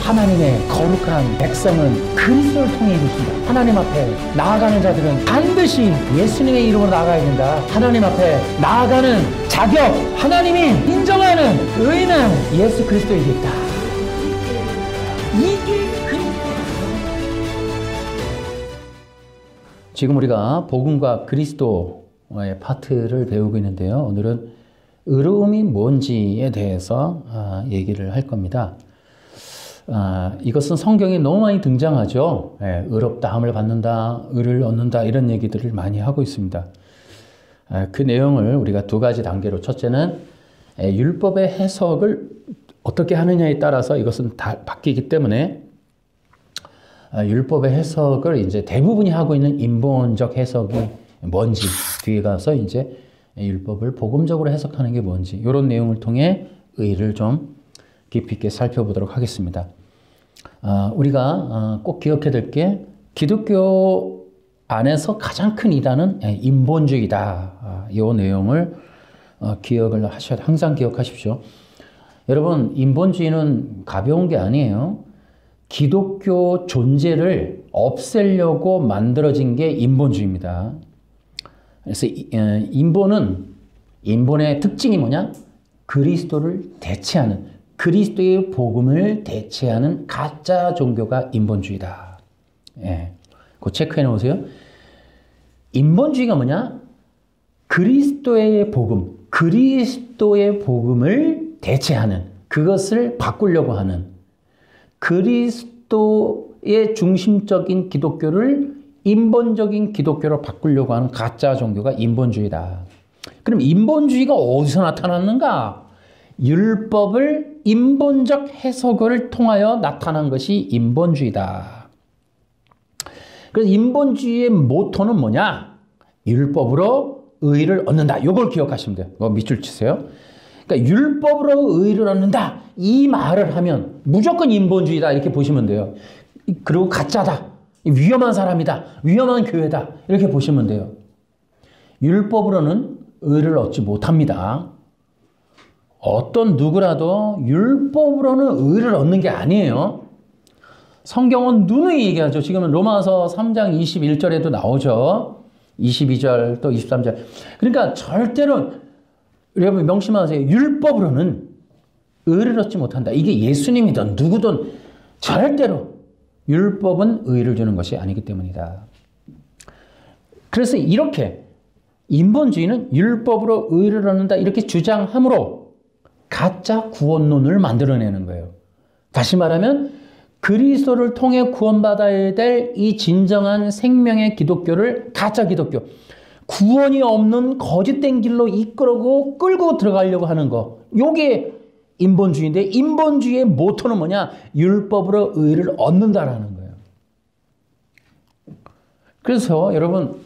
하나님의 거룩한 백성은 그리스도를 통해 이루신다. 하나님 앞에 나아가는 자들은 반드시 예수님의 이름으로 나아가야 된다. 하나님 앞에 나아가는 자격, 하나님이 인정하는 의는 예수 그리스도에게 있다. 이게 지금 우리가 복음과 그리스도의 파트를 배우고 있는데요. 오늘은 의로움이 뭔지에 대해서 얘기를 할 겁니다. 이것은 성경에 너무 많이 등장하죠. 의롭다함을 받는다, 의를 얻는다 이런 얘기들을 많이 하고 있습니다. 그 내용을 우리가 두 가지 단계로, 첫째는 율법의 해석을 어떻게 하느냐에 따라서 이것은 다 바뀌기 때문에 율법의 해석을 이제 대부분이 하고 있는 인본적 해석이 뭔지, 뒤에 가서 이제 율법을 복음적으로 해석하는 게 뭔지, 이런 내용을 통해 의를 좀 깊이 있게 살펴보도록 하겠습니다. 우리가 꼭 기억해야 될 게, 기독교 안에서 가장 큰 이단은 인본주의다. 이 내용을 기억을 항상 기억하십시오. 여러분, 인본주의는 가벼운 게 아니에요. 기독교 존재를 없애려고 만들어진 게 인본주의입니다. 그래서 인본의 특징이 뭐냐? 그리스도를 대체하는, 그리스도의 복음을 대체하는 가짜 종교가 인본주의다. 그거 체크해 놓으세요. 인본주의가 뭐냐? 그리스도의 복음, 그리스도의 복음을 대체하는, 그것을 바꾸려고 하는, 그리스도의 중심적인 기독교를 인본적인 기독교로 바꾸려고 하는 가짜 종교가 인본주의다. 그럼 인본주의가 어디서 나타났는가? 율법을 인본적 해석을 통하여 나타난 것이 인본주의다. 그래서 인본주의의 모토는 뭐냐? 율법으로 의를 얻는다. 이걸 기억하시면 돼요. 이거 밑줄 치세요. 그러니까 율법으로 의를 얻는다. 이 말을 하면 무조건 인본주의다. 이렇게 보시면 돼요. 그리고 가짜다. 위험한 사람이다. 위험한 교회다. 이렇게 보시면 돼요. 율법으로는 의를 얻지 못합니다. 어떤 누구라도 율법으로는 의를 얻는 게 아니에요. 성경은 누누이 얘기하죠. 지금은 로마서 3장 21절에도 나오죠. 22절 또 23절. 그러니까 절대로 여러분 명심하세요. 율법으로는 의를 얻지 못한다. 이게 예수님이든 누구든 절대로 율법은 의를 주는 것이 아니기 때문이다. 그래서 이렇게 인본주의는 율법으로 의를 얻는다 이렇게 주장함으로 가짜 구원론을 만들어내는 거예요. 다시 말하면 그리스도를 통해 구원받아야 될 이 진정한 생명의 기독교를 가짜 기독교, 구원이 없는 거짓된 길로 이끌고 끌고 들어가려고 하는 거, 요게 인본주의인데, 인본주의의 모토는 뭐냐? 율법으로 의를 얻는다라는 거예요. 그래서 여러분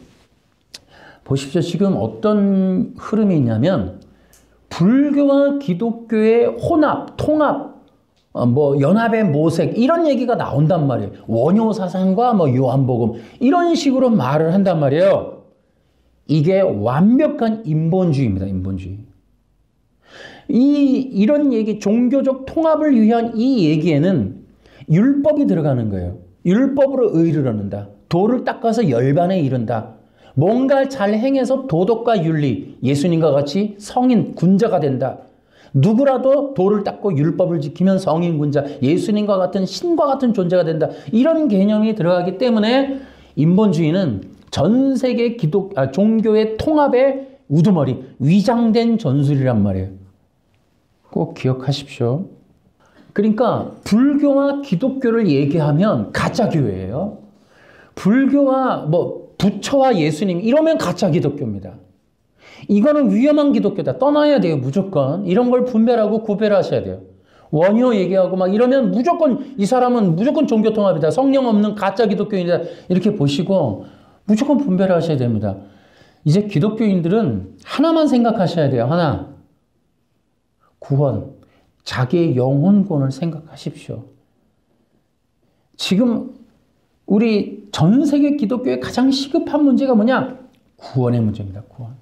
보십시오. 지금 어떤 흐름이 있냐면 불교와 기독교의 혼합, 통합, 연합의 모색 이런 얘기가 나온단 말이에요. 원효 사상과 요한복음 이런 식으로 말을 한단 말이에요. 이게 완벽한 인본주의입니다. 인본주의. 이런 얘기, 종교적 통합을 위한 이 얘기에는 율법이 들어가는 거예요. 율법으로 의를 얻는다. 도를 닦아서 열반에 이른다. 뭔가 잘 행해서 도덕과 윤리, 예수님과 같이 성인, 군자가 된다. 누구라도 도를 닦고 율법을 지키면 성인, 군자, 예수님과 같은 신과 같은 존재가 된다. 이런 개념이 들어가기 때문에 인본주의는 전 세계 종교의 통합의 우두머리, 위장된 전술이란 말이에요. 꼭 기억하십시오. 그러니까 불교와 기독교를 얘기하면 가짜 교회예요. 불교와 부처와 예수님 이러면 가짜 기독교입니다. 이거는 위험한 기독교다. 떠나야 돼요. 무조건. 이런 걸 분별하고 구별하셔야 돼요. 원효 얘기하고 이러면 무조건 이 사람은 무조건 종교통합이다. 성령 없는 가짜 기독교인이다. 이렇게 보시고 무조건 분별하셔야 됩니다. 이제 기독교인들은 하나만 생각하셔야 돼요. 하나. 구원. 자기의 영혼권을 생각하십시오. 지금 우리 전 세계 기독교의 가장 시급한 문제가 뭐냐? 구원의 문제입니다. 구원.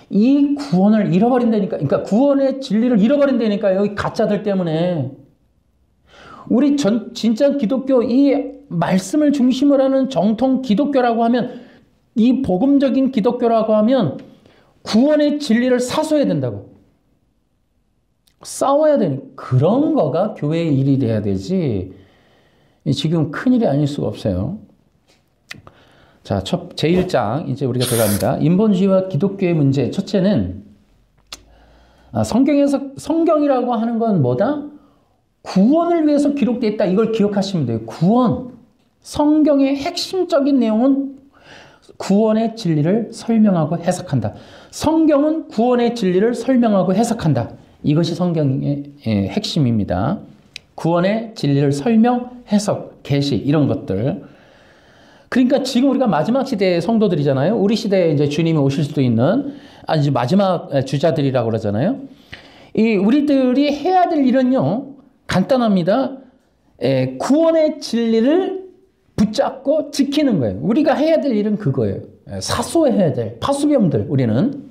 이 구원을 잃어버린다니까. 그러니까 구원의 진리를 잃어버린다니까. 여기 가짜들 때문에. 우리 진짜 기독교 이 말씀을 중심으로 하는 정통 기독교라고 하면 이 복음적인 기독교라고 하면 구원의 진리를 사소해야 된다고. 싸워야 되는 그런 거가 교회의 일이 돼야 되지. 지금 큰일이 아닐 수가 없어요. 자, 제1장 이제 우리가 들어갑니다. 인본주의와 기독교의 문제. 첫째는 성경이라고 하는 건 뭐다? 구원을 위해서 기록되어 있다. 이걸 기억하시면 돼요. 구원. 성경의 핵심적인 내용은 구원의 진리를 설명하고 해석한다. 성경은 구원의 진리를 설명하고 해석한다. 이것이 성경의 핵심입니다. 구원의 진리를 설명, 해석, 계시 이런 것들. 그러니까 지금 우리가 마지막 시대의 성도들이잖아요. 우리 시대에 이제 주님이 오실 수도 있는 아주 마지막 주자들이라고 그러잖아요. 이 우리들이 해야 될 일은요, 간단합니다. 구원의 진리를 붙잡고 지키는 거예요. 우리가 해야 될 일은 그거예요. 사소해야 될 파수병들 우리는.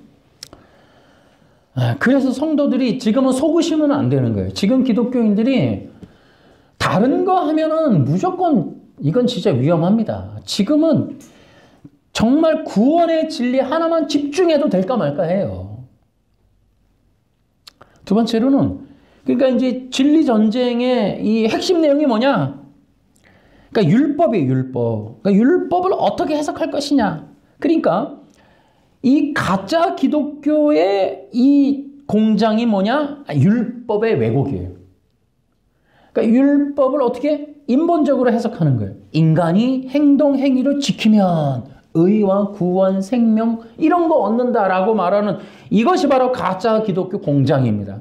그래서 성도들이 지금은 속으시면 안 되는 거예요. 지금 기독교인들이 다른 거 하면은 무조건 이건 진짜 위험합니다. 지금은 정말 구원의 진리 하나만 집중해도 될까 말까 해요. 두 번째로는 그러니까 이제 진리 전쟁의 이 핵심 내용이 뭐냐? 그러니까 율법이에요, 율법. 그러니까 율법을 어떻게 해석할 것이냐. 그러니까 이 가짜 기독교의 이 공장이 뭐냐? 율법의 왜곡이에요. 그러니까 율법을 어떻게 인본적으로 해석하는 거예요. 인간이 행동, 행위를 지키면 의와 구원, 생명 이런 거 얻는다라고 말하는 이것이 바로 가짜 기독교 공장입니다.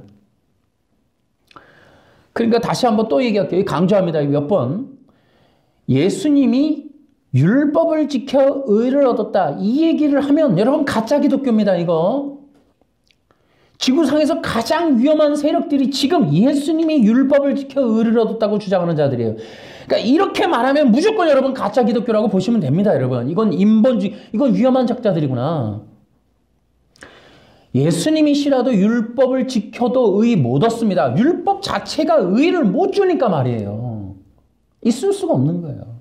그러니까 다시 한번 또 얘기할게요. 강조합니다. 몇 번. 예수님이 율법을 지켜 의를 얻었다. 이 얘기를 하면 여러분 가짜 기독교입니다. 이거. 지구상에서 가장 위험한 세력들이 지금 예수님이 율법을 지켜 의를 얻었다고 주장하는 자들이에요. 그러니까 이렇게 말하면 무조건 여러분 가짜 기독교라고 보시면 됩니다. 여러분. 이건 인본주의, 이건 위험한 작자들이구나. 예수님이시라도 율법을 지켜도 의 못 얻습니다. 율법 자체가 의를 못 주니까 말이에요. 있을 수가 없는 거예요.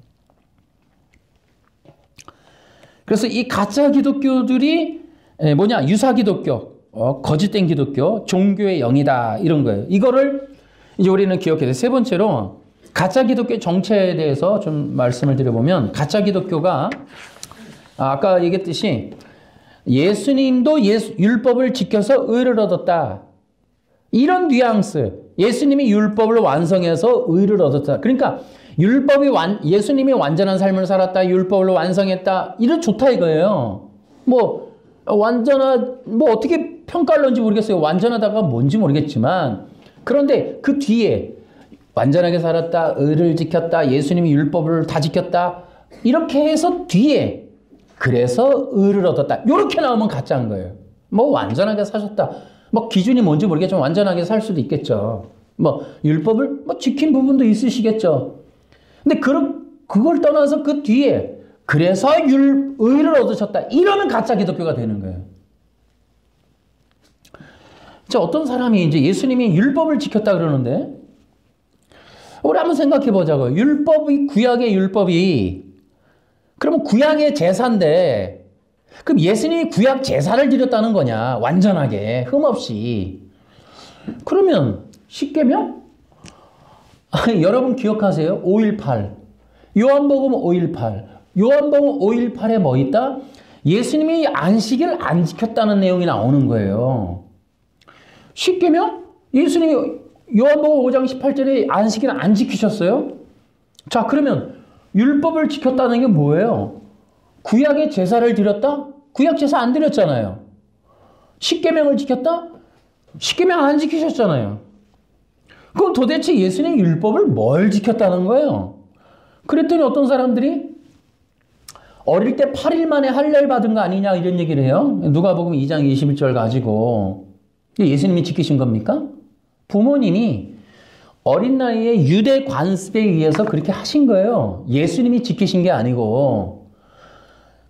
그래서 이 가짜 기독교들이 뭐냐? 유사 기독교, 거짓된 기독교, 종교의 영이다 이런 거예요. 이거를 이제 우리는 기억해야 돼요. 세 번째로 가짜 기독교의 정체에 대해서 좀 말씀을 드려보면 가짜 기독교가 아까 얘기했듯이 예수님도 율법을 지켜서 의를 얻었다. 이런 뉘앙스. 예수님이 율법을 완성해서 의를 얻었다. 그러니까 예수님이 완전한 삶을 살았다. 율법을 완성했다. 이런 좋다 이거예요. 뭐 어떻게 평가를 하는지 모르겠어요. 완전하다가 뭔지 모르겠지만. 그런데 그 뒤에 완전하게 살았다. 의를 지켰다. 예수님이 율법을 다 지켰다. 이렇게 해서 뒤에 그래서 의를 얻었다. 이렇게 나오면 가짜인 거예요. 뭐 완전하게 사셨다. 뭐 기준이 뭔지 모르겠지만 완전하게 살 수도 있겠죠. 뭐 율법을 지킨 부분도 있으시겠죠. 근데 그걸 떠나서 그 뒤에 그래서 의를 얻으셨다. 이러면 가짜 기독교가 되는 거예요. 자, 어떤 사람이 이제 예수님이 율법을 지켰다 그러는데 우리 한번 생각해 보자고요. 구약의 율법이 그러면 구약의 제사인데 그럼 예수님이 구약 제사를 드렸다는 거냐? 완전하게 흠없이. 그러면 십계명? 여러분 기억하세요? 5.18 요한복음 5.18 요한복음 5.18에 뭐 있다? 예수님이 안식일 안 지켰다는 내용이 나오는 거예요. 십계명? 예수님이 요한복음 5장 18절에 안식일 안 지키셨어요? 자, 그러면 율법을 지켰다는 게 뭐예요? 구약의 제사를 드렸다? 구약 제사 안 드렸잖아요. 십계명을 지켰다? 십계명 안 지키셨잖아요. 그럼 도대체 예수님 율법을 뭘 지켰다는 거예요? 그랬더니 어떤 사람들이 어릴 때 8일 만에 할례를 받은 거 아니냐 이런 얘기를 해요. 누가복음 2장 21절 가지고 예수님이 지키신 겁니까? 부모님이 어린 나이에 유대 관습에 의해서 그렇게 하신 거예요. 예수님이 지키신 게 아니고.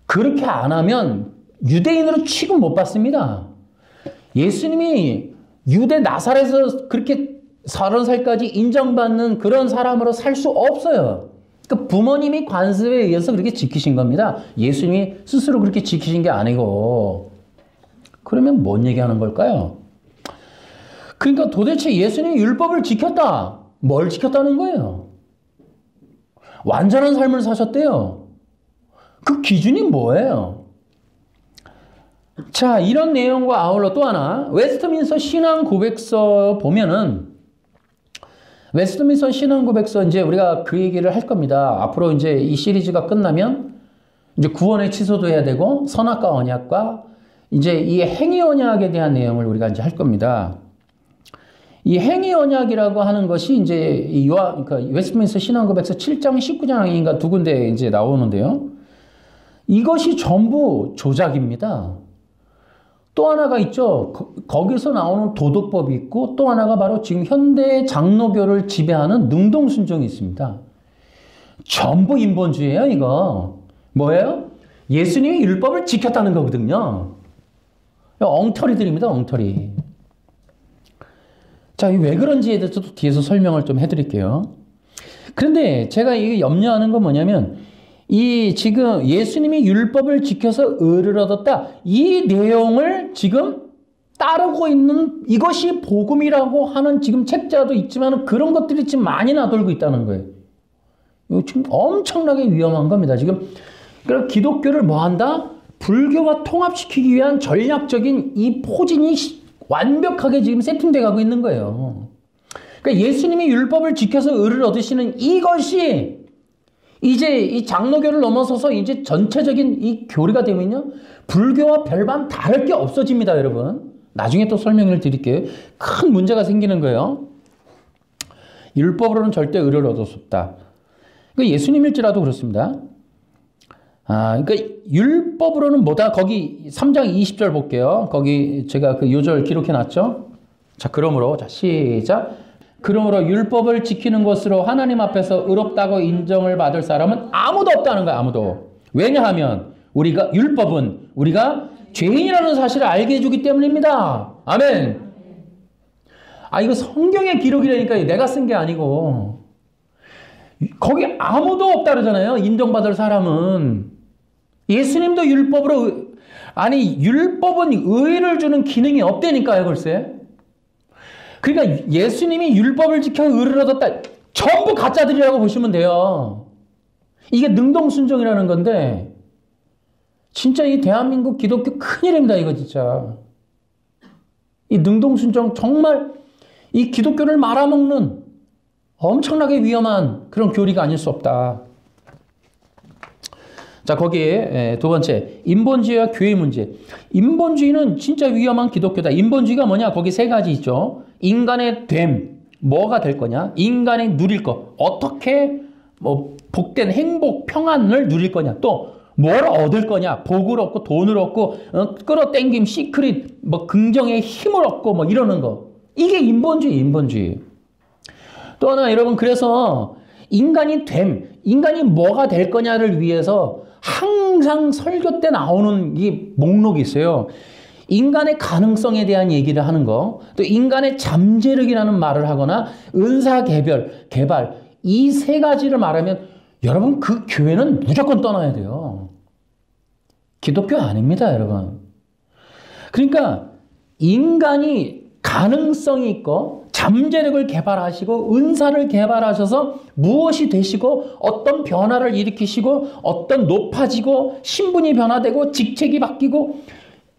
그렇게 안 하면 유대인으로 취급 못 받습니다. 예수님이 유대 나사렛에서 그렇게 30살까지 인정받는 그런 사람으로 살 수 없어요. 그러니까 부모님이 관습에 의해서 그렇게 지키신 겁니다. 예수님이 스스로 그렇게 지키신 게 아니고. 그러면 뭔 얘기하는 걸까요? 그러니까 도대체 예수님이 율법을 지켰다. 뭘 지켰다는 거예요? 완전한 삶을 사셨대요. 그 기준이 뭐예요? 자, 이런 내용과 아울러 또 하나, 웨스트민스터 신앙 고백서 보면은, 웨스트민스터 신앙 고백서 이제 우리가 그 얘기를 할 겁니다. 앞으로 이제 이 시리즈가 끝나면 이제 구원의 취소도 해야 되고, 선악과 언약과 이제 이 행위 언약에 대한 내용을 우리가 이제 할 겁니다. 이 행위 언약이라고 하는 것이 이제 그러니까 웨스트민스터 신앙 고백서 7장 19장인가 두 군데 이제 나오는데요. 이것이 전부 조작입니다. 또 하나가 있죠. 거기서 나오는 도덕법이 있고 또 하나가 바로 지금 현대 장로교를 지배하는 능동순종이 있습니다. 전부 인본주의예요, 이거. 뭐예요? 예수님이 율법을 지켰다는 거거든요. 엉터리들입니다, 엉터리. 자, 왜 그런지에 대해서 뒤에서 설명을 좀 해드릴게요. 그런데 제가 이게 염려하는 건 뭐냐면, 이 지금 예수님이 율법을 지켜서 의를 얻었다. 이 내용을 지금 따르고 있는 이것이 복음이라고 하는 지금 책자도 있지만 그런 것들이 지금 많이 나돌고 있다는 거예요. 이거 지금 엄청나게 위험한 겁니다. 지금 그러니까 기독교를 뭐 한다? 불교와 통합시키기 위한 전략적인 이 포진이 완벽하게 지금 세팅돼 가고 있는 거예요. 그러니까 예수님이 율법을 지켜서 의를 얻으시는 이것이 이제 이 장로교를 넘어서서 이제 전체적인 이 교리가 되면요. 불교와 별반 다를 게 없어집니다, 여러분. 나중에 또 설명을 드릴게요. 큰 문제가 생기는 거예요. 율법으로는 절대 의를 얻을 수 없다. 그러니까 예수님일지라도 그렇습니다. 그러니까 율법으로는 뭐다? 거기 3장 20절 볼게요. 거기 제가 그 요절 기록해 놨죠? 자, 그러므로, 자, 시작. 그러므로 율법을 지키는 것으로 하나님 앞에서 의롭다고 인정을 받을 사람은 아무도 없다는 거야, 아무도. 왜냐하면 율법은 우리가 죄인이라는 사실을 알게 해주기 때문입니다. 아멘. 이거 성경의 기록이라니까 내가 쓴 게 아니고. 거기 아무도 없다 그러잖아요, 인정받을 사람은. 예수님도 율법은 의를 주는 기능이 없다니까요, 글쎄. 그러니까 예수님이 율법을 지켜 의를 얻었다. 전부 가짜들이라고 보시면 돼요. 이게 능동순종이라는 건데 진짜 이 대한민국 기독교 큰일입니다, 이거 진짜. 이 능동순종 정말 이 기독교를 말아먹는 엄청나게 위험한 그런 교리가 아닐 수 없다. 자, 거기에 두 번째, 인본주의와 교회 문제. 인본주의는 진짜 위험한 기독교다. 인본주의가 뭐냐? 거기 세 가지 있죠. 인간의 됨, 뭐가 될 거냐? 인간이 누릴 거, 어떻게 복된 행복, 평안을 누릴 거냐? 또 뭘 얻을 거냐? 복을 얻고 돈을 얻고 끌어당김, 시크릿, 긍정의 힘을 얻고 이러는 거. 이게 인본주의. 또 하나 여러분, 그래서 인간이 뭐가 될 거냐를 위해서 항상 설교 때 나오는 이 목록이 있어요. 인간의 가능성에 대한 얘기를 하는 거, 또 인간의 잠재력이라는 말을 하거나 은사 개발 이 세 가지를 말하면 여러분 그 교회는 무조건 떠나야 돼요. 기독교 아닙니다, 여러분. 그러니까 인간이 가능성이 있고 잠재력을 개발하시고 은사를 개발하셔서 무엇이 되시고 어떤 변화를 일으키시고 어떤 높아지고 신분이 변화되고 직책이 바뀌고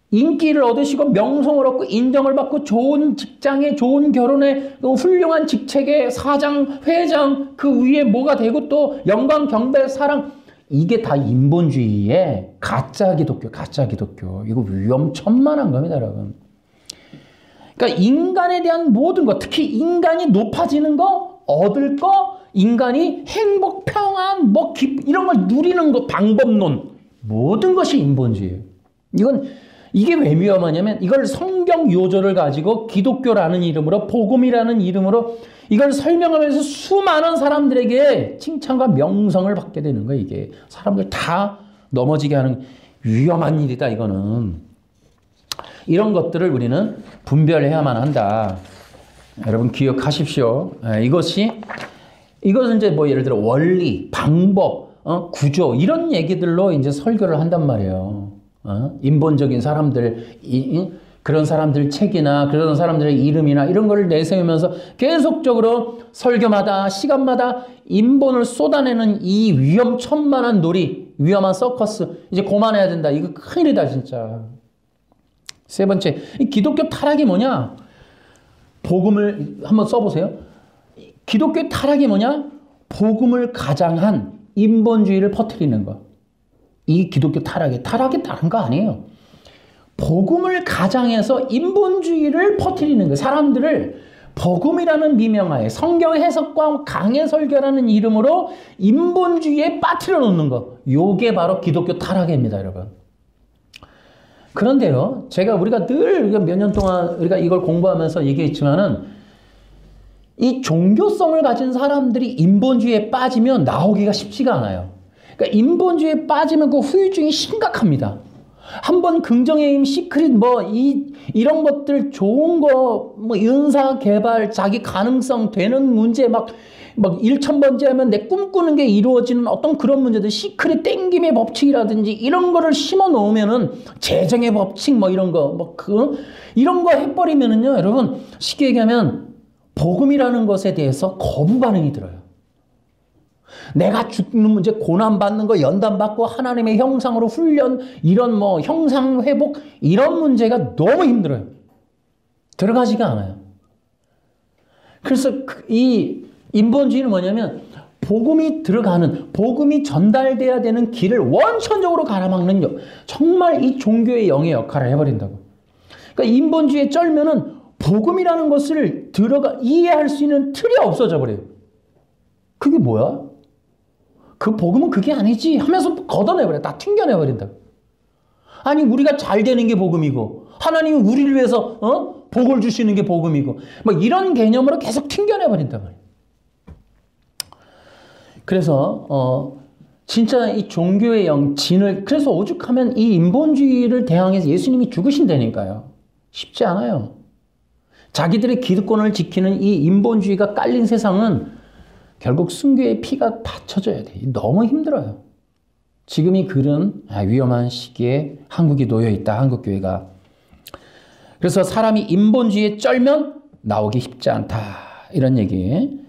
인기를 얻으시고 명성을 얻고 인정을 받고 좋은 직장에 좋은 결혼에 또 훌륭한 직책에 사장, 회장 그 위에 뭐가 되고 또 영광, 경배, 사랑, 이게 다 인본주의의 가짜 기독교. 이거 위험천만한 겁니다, 여러분. 그러니까 인간에 대한 모든 것, 특히 인간이 높아지는 거, 얻을 거, 인간이 행복, 평안, 이런 걸 누리는 거, 방법론, 모든 것이 인본주의예요. 이게 왜 위험하냐면 이걸 성경 요절을 가지고 기독교라는 이름으로, 복음이라는 이름으로 이걸 설명하면서 수많은 사람들에게 칭찬과 명성을 받게 되는 거예요. 이게 사람들 다 넘어지게 하는 위험한 일이다, 이거는. 이런 것들을 우리는 분별해야만 한다. 여러분 기억하십시오. 이것은 이제 뭐 예를 들어 원리, 방법, 구조 이런 얘기들로 이제 설교를 한단 말이에요. 인본적인 사람들, 그런 사람들 책이나 그런 사람들의 이름이나 이런 걸 내세우면서 계속적으로 설교마다 시간마다 인본을 쏟아내는 이 위험천만한 놀이, 위험한 서커스 이제 그만해야 된다. 이거 큰일이다 진짜. 세 번째, 이 기독교 타락이 뭐냐? 복음을 한번 써보세요. 기독교의 타락이 뭐냐? 복음을 가장한 인본주의를 퍼뜨리는 거. 이 기독교 타락이 다른 거 아니에요. 복음을 가장해서 인본주의를 퍼뜨리는 거. 사람들을 복음이라는 미명하에 성경 해석과 강해 설교라는 이름으로 인본주의에 빠뜨려 놓는 거. 요게 바로 기독교 타락입니다, 여러분. 그런데요, 우리가 늘 몇 년 동안 우리가 이걸 공부하면서 얘기했지만은 이 종교성을 가진 사람들이 인본주의에 빠지면 나오기가 쉽지가 않아요. 그러니까 인본주의에 빠지면 그 후유증이 심각합니다. 한번 긍정의 힘, 시크릿, 이런 것들 좋은 거, 은사 개발, 자기 가능성 되는 문제, 막 1000번째 하면 내 꿈꾸는 게 이루어지는 어떤 그런 문제들, 시크릿 땡김의 법칙이라든지 이런 거를 심어 놓으면은 재정의 법칙, 이런 거, 이런 거 해버리면은요, 여러분, 쉽게 얘기하면 복음이라는 것에 대해서 거부 반응이 들어요. 내가 죽는 문제, 고난받는 거, 연단받고 하나님의 형상으로 훈련, 이런 형상 회복, 이런 문제가 너무 힘들어요. 들어가지가 않아요. 그래서 이 인본주의는 뭐냐면 복음이 전달돼야 되는 길을 원천적으로 가로막는 정말 이 종교의 영의 역할을 해버린다고. 그러니까 인본주의에 쩔면은 복음이라는 것을 이해할 수 있는 틀이 없어져 버려요. 그게 뭐야? 그 복음은 그게 아니지 하면서 걷어내버려. 다 튕겨내버린다. 아니 우리가 잘 되는 게 복음이고 하나님이 우리를 위해서 복을 주시는 게 복음이고 이런 개념으로 계속 튕겨내버린단 말이에요. 그래서 진짜 이 종교의 진을 그래서 오죽하면 이 인본주의를 대항해서 예수님이 죽으신다니까요. 쉽지 않아요. 자기들의 기득권을 지키는 이 인본주의가 깔린 세상은 결국 순교의 피가 받쳐져야 돼. 너무 힘들어요. 지금이 그런 위험한 시기에 한국이 놓여있다. 한국교회가. 그래서 사람이 인본주의에 쩔면 나오기 쉽지 않다. 이런 얘기.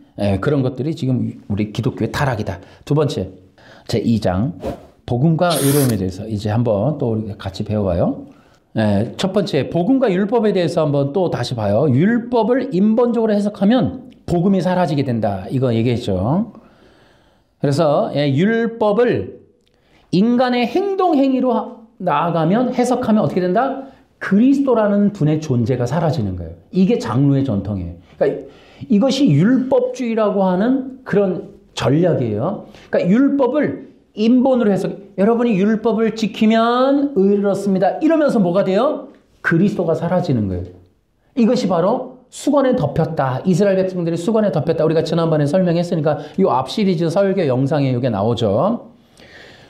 그런 것들이 지금 우리 기독교의 타락이다. 두 번째, 제2장 복음과 의로움에 대해서 이제 한번 또 우리 같이 배워봐요. 첫 번째, 복음과 율법에 대해서 한번 또 다시 봐요. 율법을 인본적으로 해석하면 복음이 사라지게 된다. 이거 얘기했죠. 그래서 율법을 인간의 행동 행위로 나아가면 해석하면 어떻게 된다? 그리스도라는 분의 존재가 사라지는 거예요. 이게 장로의 전통이에요. 그러니까 이것이 율법주의라고 하는 그런 전략이에요. 그러니까 율법을 인본으로 해석. 여러분이 율법을 지키면 의롭습니다. 이러면서 뭐가 돼요? 그리스도가 사라지는 거예요. 이것이 바로 수건에 덮였다. 이스라엘 백성들이 수건에 덮였다. 우리가 지난번에 설명했으니까 이 앞 시리즈 설교 영상에 이게 나오죠.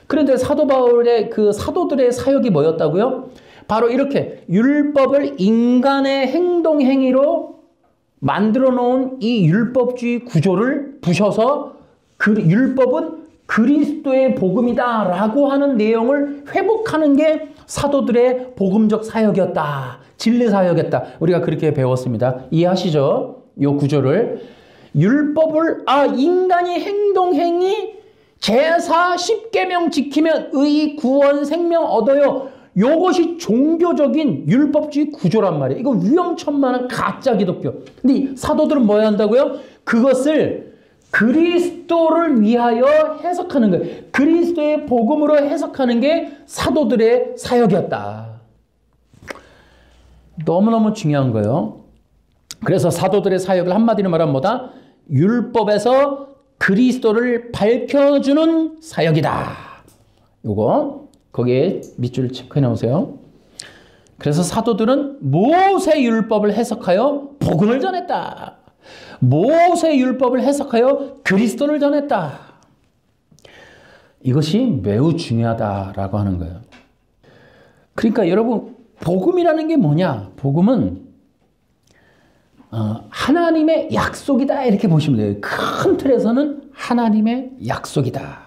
그런데 사도 바울의 그 사도들의 사역이 뭐였다고요? 바로 이렇게 율법을 인간의 행동 행위로 만들어 놓은 이 율법주의 구조를 부셔서 율법은 그리스도의 복음이다라고 하는 내용을 회복하는 게 사도들의 복음적 사역이었다. 진리 사역이었다. 우리가 그렇게 배웠습니다. 이해하시죠? 이 구조를. 율법을 인간이 행동 행위 제사 10계명 지키면 의 구원 생명 얻어요. 요것이 종교적인 율법주의 구조란 말이에요. 이거 위험천만한 가짜 기독교. 근데 이 사도들은 뭐 해야 한다고요? 그것을 그리스도를 위하여 해석하는 거예요. 그리스도의 복음으로 해석하는 게 사도들의 사역이었다. 너무너무 중요한 거예요. 그래서 사도들의 사역을 한마디로 말하면 뭐다? 율법에서 그리스도를 밝혀주는 사역이다. 요거 거기에 밑줄 체크해 놓으세요. 그래서 사도들은 모세 율법을 해석하여 복음을 전했다. 모세 율법을 해석하여 그리스도를 전했다. 이것이 매우 중요하다라고 하는 거예요. 그러니까 여러분 복음이라는 게 뭐냐? 복음은 하나님의 약속이다 이렇게 보시면 돼요. 큰 틀에서는 하나님의 약속이다.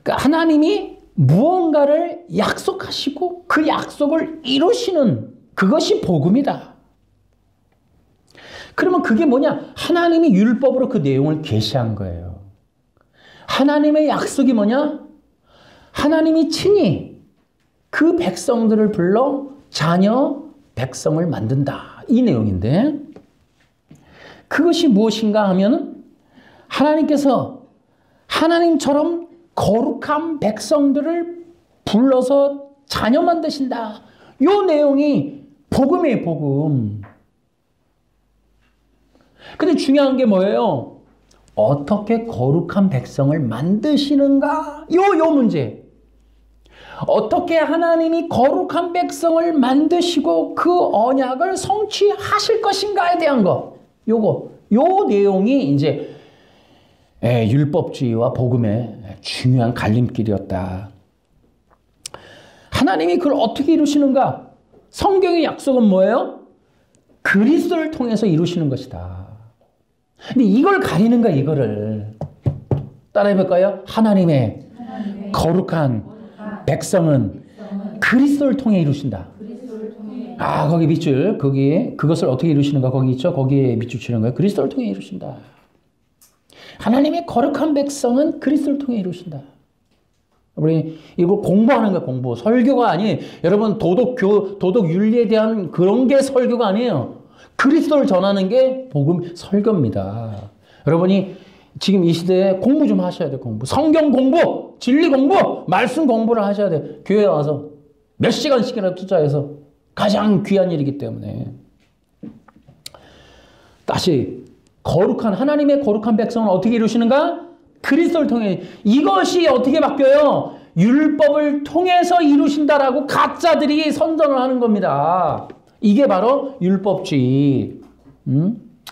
그러니까 하나님이 무언가를 약속하시고 그 약속을 이루시는 그것이 복음이다. 그러면 그게 뭐냐? 하나님이 율법으로 그 내용을 계시한 거예요. 하나님의 약속이 뭐냐? 하나님이 친히 그 백성들을 불러 자녀 백성을 만든다. 이 내용인데 그것이 무엇인가 하면은 하나님께서 하나님처럼 거룩한 백성들을 불러서 자녀 만드신다. 이 내용이 복음이에요, 복음. 근데 중요한 게 뭐예요? 어떻게 거룩한 백성을 만드시는가? 요 문제. 어떻게 하나님이 거룩한 백성을 만드시고 그 언약을 성취하실 것인가에 대한 거. 요 내용이 이제 율법주의와 복음의 중요한 갈림길이었다. 하나님이 그걸 어떻게 이루시는가? 성경의 약속은 뭐예요? 그리스도를 통해서 이루시는 것이다. 근데 이걸 가리는 거야, 이거를. 따라해볼까요? 하나님의 거룩한 백성은 그리스도를 통해 이루신다. 거기 밑줄, 그것을 어떻게 이루시는가, 거기 있죠? 거기에 밑줄 치는 거예요. 그리스도를 통해 이루신다. 하나님의 거룩한 백성은 그리스도를 통해 이루신다. 우리 이거 공부하는 거야, 공부. 설교가 아니, 여러분 도덕 윤리에 대한 그런 게 설교가 아니에요. 그리스도를 전하는 게 복음 설교입니다. 여러분이 지금 이 시대에 공부 좀 하셔야 돼요, 공부. 성경 공부, 진리 공부, 말씀 공부를 하셔야 돼요. 교회에 와서 몇 시간씩이나 투자해서 가장 귀한 일이기 때문에. 다시 하나님의 거룩한 백성은 어떻게 이루시는가? 그리스도를 통해. 이것이 어떻게 바뀌어요? 율법을 통해서 이루신다라고 가짜들이 선전을 하는 겁니다. 이게 바로 율법주의.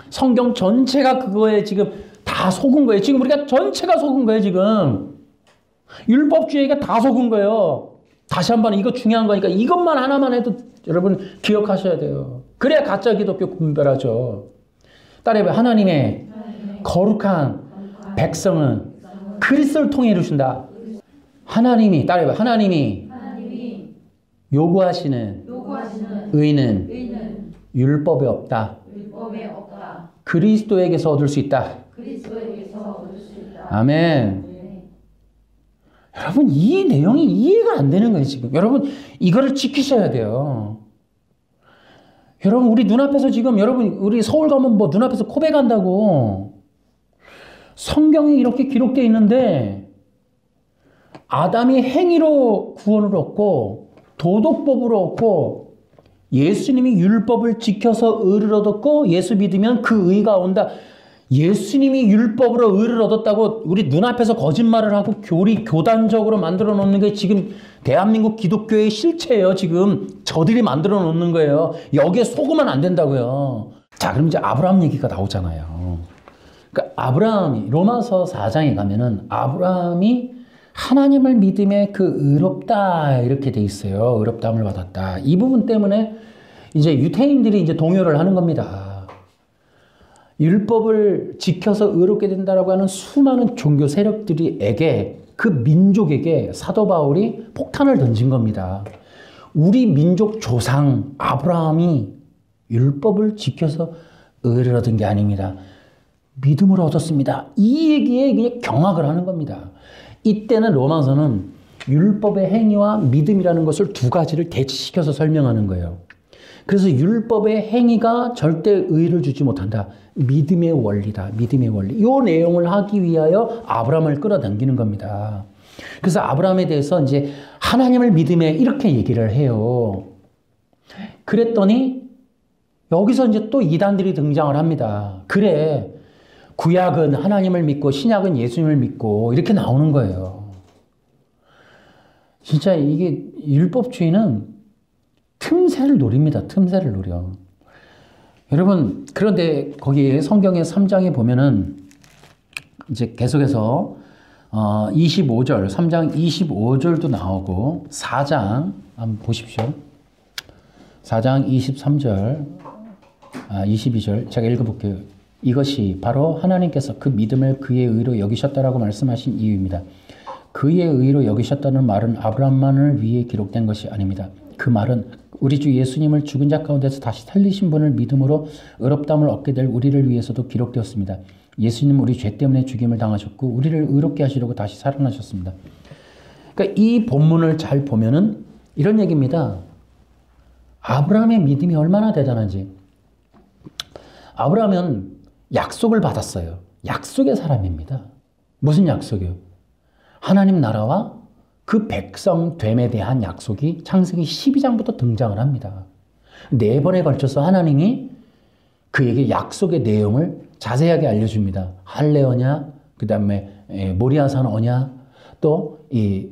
성경 전체가 그거에 지금 다 속은 거예요. 지금 우리가 전체가 속은 거예요, 지금. 율법주의가 다 속은 거예요. 다시 한번 이거 중요한 거니까 이것만 하나만 해도 여러분 기억하셔야 돼요. 그래야 가짜 기독교 분별하죠. 따라해봐요. 하나님의 거룩한 백성은 그리스도를 통해 이루신다. 따라해봐요. 하나님이 요구하시는 의는 율법에 없다. 그리스도에게서 얻을 수 있다. 아멘. 여러분, 이 내용이 이해가 안 되는 거예요, 지금. 여러분, 이거를 지키셔야 돼요. 여러분, 우리 눈앞에서 지금, 우리 서울 가면 뭐 눈앞에서 코백한다고. 성경에 이렇게 기록되어 있는데, 아담이 행위로 구원을 얻고, 도덕법으로 얻고, 예수님이 율법을 지켜서 의를 얻었고, 예수 믿으면 그 의가 온다. 예수님이 율법으로 의를 얻었다고 우리 눈앞에서 거짓말을 하고 교단적으로 만들어 놓는 게 지금 대한민국 기독교의 실체예요. 지금 저들이 만들어 놓는 거예요. 여기에 속으면 안 된다고요. 자, 그럼 이제 아브라함 얘기가 나오잖아요. 그러니까 아브라함이 로마서 4장에 가면은 아브라함이 하나님을 믿음에 그 의롭다 이렇게 돼 있어요. 의롭다함을 받았다. 이 부분 때문에 이제 유태인들이 이제 동요를 하는 겁니다. 율법을 지켜서 의롭게 된다라고 하는 수많은 종교 세력들에게 그 민족에게 사도 바울이 폭탄을 던진 겁니다. 우리 민족 조상 아브라함이 율법을 지켜서 의를 얻은 게 아닙니다. 믿음으로 얻었습니다. 이 얘기에 그냥 경악을 하는 겁니다. 이때는 로마서는 율법의 행위와 믿음이라는 것을 두 가지를 대치시켜서 설명하는 거예요. 그래서 율법의 행위가 절대 의를 주지 못한다. 믿음의 원리다. 믿음의 원리. 이 내용을 하기 위하여 아브라함을 끌어당기는 겁니다. 그래서 아브라함에 대해서 이제 하나님을 믿음에 이렇게 얘기를 해요. 그랬더니 여기서 이제 또 이단들이 등장을 합니다. 그래, 구약은 하나님을 믿고 신약은 예수님을 믿고 이렇게 나오는 거예요. 진짜 이게 율법주의는 틈새를 노립니다. 틈새를 노려. 여러분, 그런데 거기 성경의 3장에 보면은 이제 계속해서 25절, 3장 25절도 나오고 4장 한번 보십시오. 4장 23절 22절 제가 읽어볼게요. 이것이 바로 하나님께서 그 믿음을 그의 의로 여기셨다라고 말씀하신 이유입니다. 그의 의로 여기셨다는 말은 아브라함만을 위해 기록된 것이 아닙니다. 그 말은 우리 주 예수님을 죽은 자 가운데서 다시 살리신 분을 믿음으로 의롭다함을 얻게 될 우리를 위해서도 기록되었습니다. 예수님은 우리 죄 때문에 죽임을 당하셨고 우리를 의롭게 하시려고 다시 살아나셨습니다. 그러니까 이 본문을 잘 보면은 이런 얘기입니다. 아브라함의 믿음이 얼마나 대단한지. 아브라함은 약속을 받았어요. 약속의 사람입니다. 무슨 약속이요? 하나님 나라와 그 백성됨에 대한 약속이 창세기 12장부터 등장을 합니다. 4번에 걸쳐서 하나님이 그에게 약속의 내용을 자세하게 알려줍니다. 할례 언약, 그 다음에 모리아산 언약, 또 이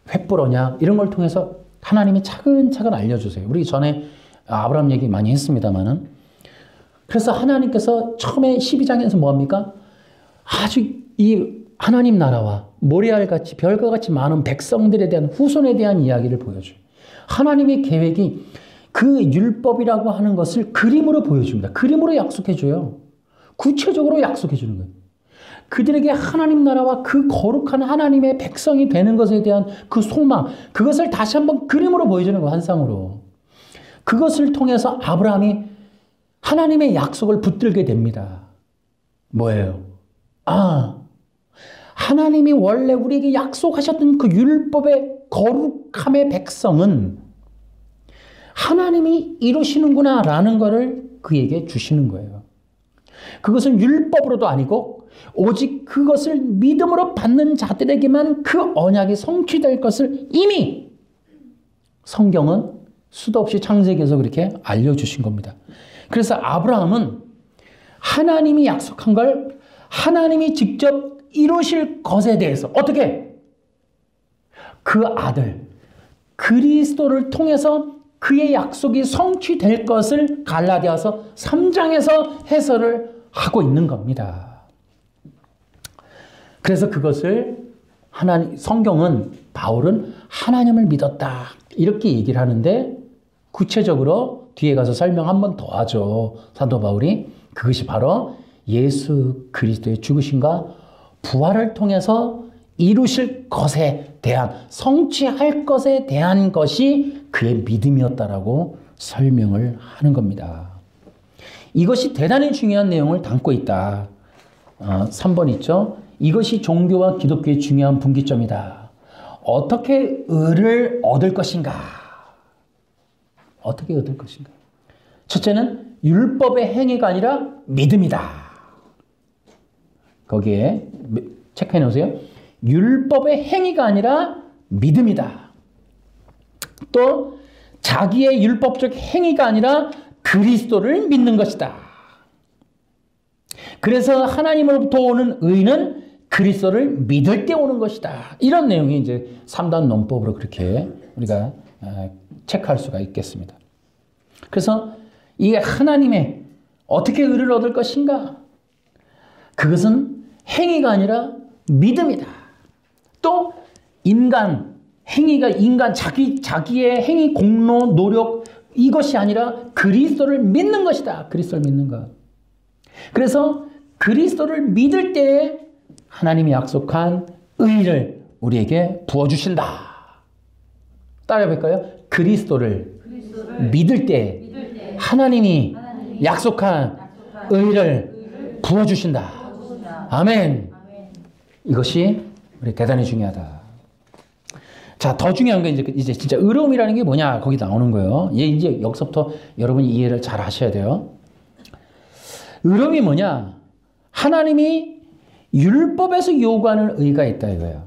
횃불 언약 이런 걸 통해서 하나님이 차근차근 알려주세요. 우리 전에 아브라함 얘기 많이 했습니다만은 그래서 하나님께서 처음에 12장에서 뭐합니까? 아주 이 하나님 나라와 모리알같이 별과 같이 많은 백성들에 대한 후손에 대한 이야기를 보여줘요. 하나님의 계획이 그 율법이라고 하는 것을 그림으로 보여줍니다. 그림으로 약속해줘요. 구체적으로 약속해주는 거예요. 그들에게 하나님 나라와 그 거룩한 하나님의 백성이 되는 것에 대한 그 소망, 그것을 다시 한번 그림으로 보여주는 거예요. 환상으로. 그것을 통해서 아브라함이 하나님의 약속을 붙들게 됩니다. 뭐예요? 하나님이 원래 우리에게 약속하셨던 그 율법의 거룩함의 백성은 하나님이 이루시는구나 라는 것을 그에게 주시는 거예요. 그것은 율법으로도 아니고 오직 그것을 믿음으로 받는 자들에게만 그 언약이 성취될 것을 이미 성경은 수도 없이 창세기에서 그렇게 알려주신 겁니다. 그래서 아브라함은 하나님이 약속한 걸 하나님이 직접 이루실 것에 대해서 어떻게? 그 아들 그리스도를 통해서 그의 약속이 성취될 것을 갈라디아서 3장에서 해설을 하고 있는 겁니다. 그래서 그것을 성경은 바울은 하나님을 믿었다 이렇게 얘기를 하는데 구체적으로 뒤에 가서 설명 한 번 더 하죠. 사도 바울이 그것이 바로 예수 그리스도의 죽으심과 부활을 통해서 이루실 것에 대한 성취할 것에 대한 것이 그의 믿음이었다라고 설명을 하는 겁니다. 이것이 대단히 중요한 내용을 담고 있다. 3번 있죠. 이것이 종교와 기독교의 중요한 분기점이다. 어떻게 의를 얻을 것인가? 어떻게 얻을 것인가? 첫째는 율법의 행위가 아니라 믿음이다. 거기에 체크해 놓으세요. 율법의 행위가 아니라 믿음이다. 또 자기의 율법적 행위가 아니라 그리스도를 믿는 것이다. 그래서 하나님으로부터 오는 의는 그리스도를 믿을 때 오는 것이다. 이런 내용이 이제 3단 논법으로 그렇게 우리가 체크할 수가 있겠습니다. 그래서 이게 하나님의 어떻게 의를 얻을 것인가? 그것은 행위가 아니라 믿음이다. 또 자기의 행위, 공로, 노력 이것이 아니라 그리스도를 믿는 것이다. 그리스도를 믿는 것. 그래서 그리스도를 믿을 때에 하나님이 약속한 의를 우리에게 부어주신다. 따라해볼까요? 그리스도를 믿을 때 하나님이 약속한 의를 부어주신다. 아멘. 이것이 우리 대단히 중요하다. 자, 더 중요한 게 이제 진짜 의로움이라는 게 뭐냐 거기 나오는 거예요. 이제 여기서부터 여러분이 이해를 잘 하셔야 돼요. 의로움이 뭐냐? 하나님이 율법에서 요구하는 의가 있다 이거예요.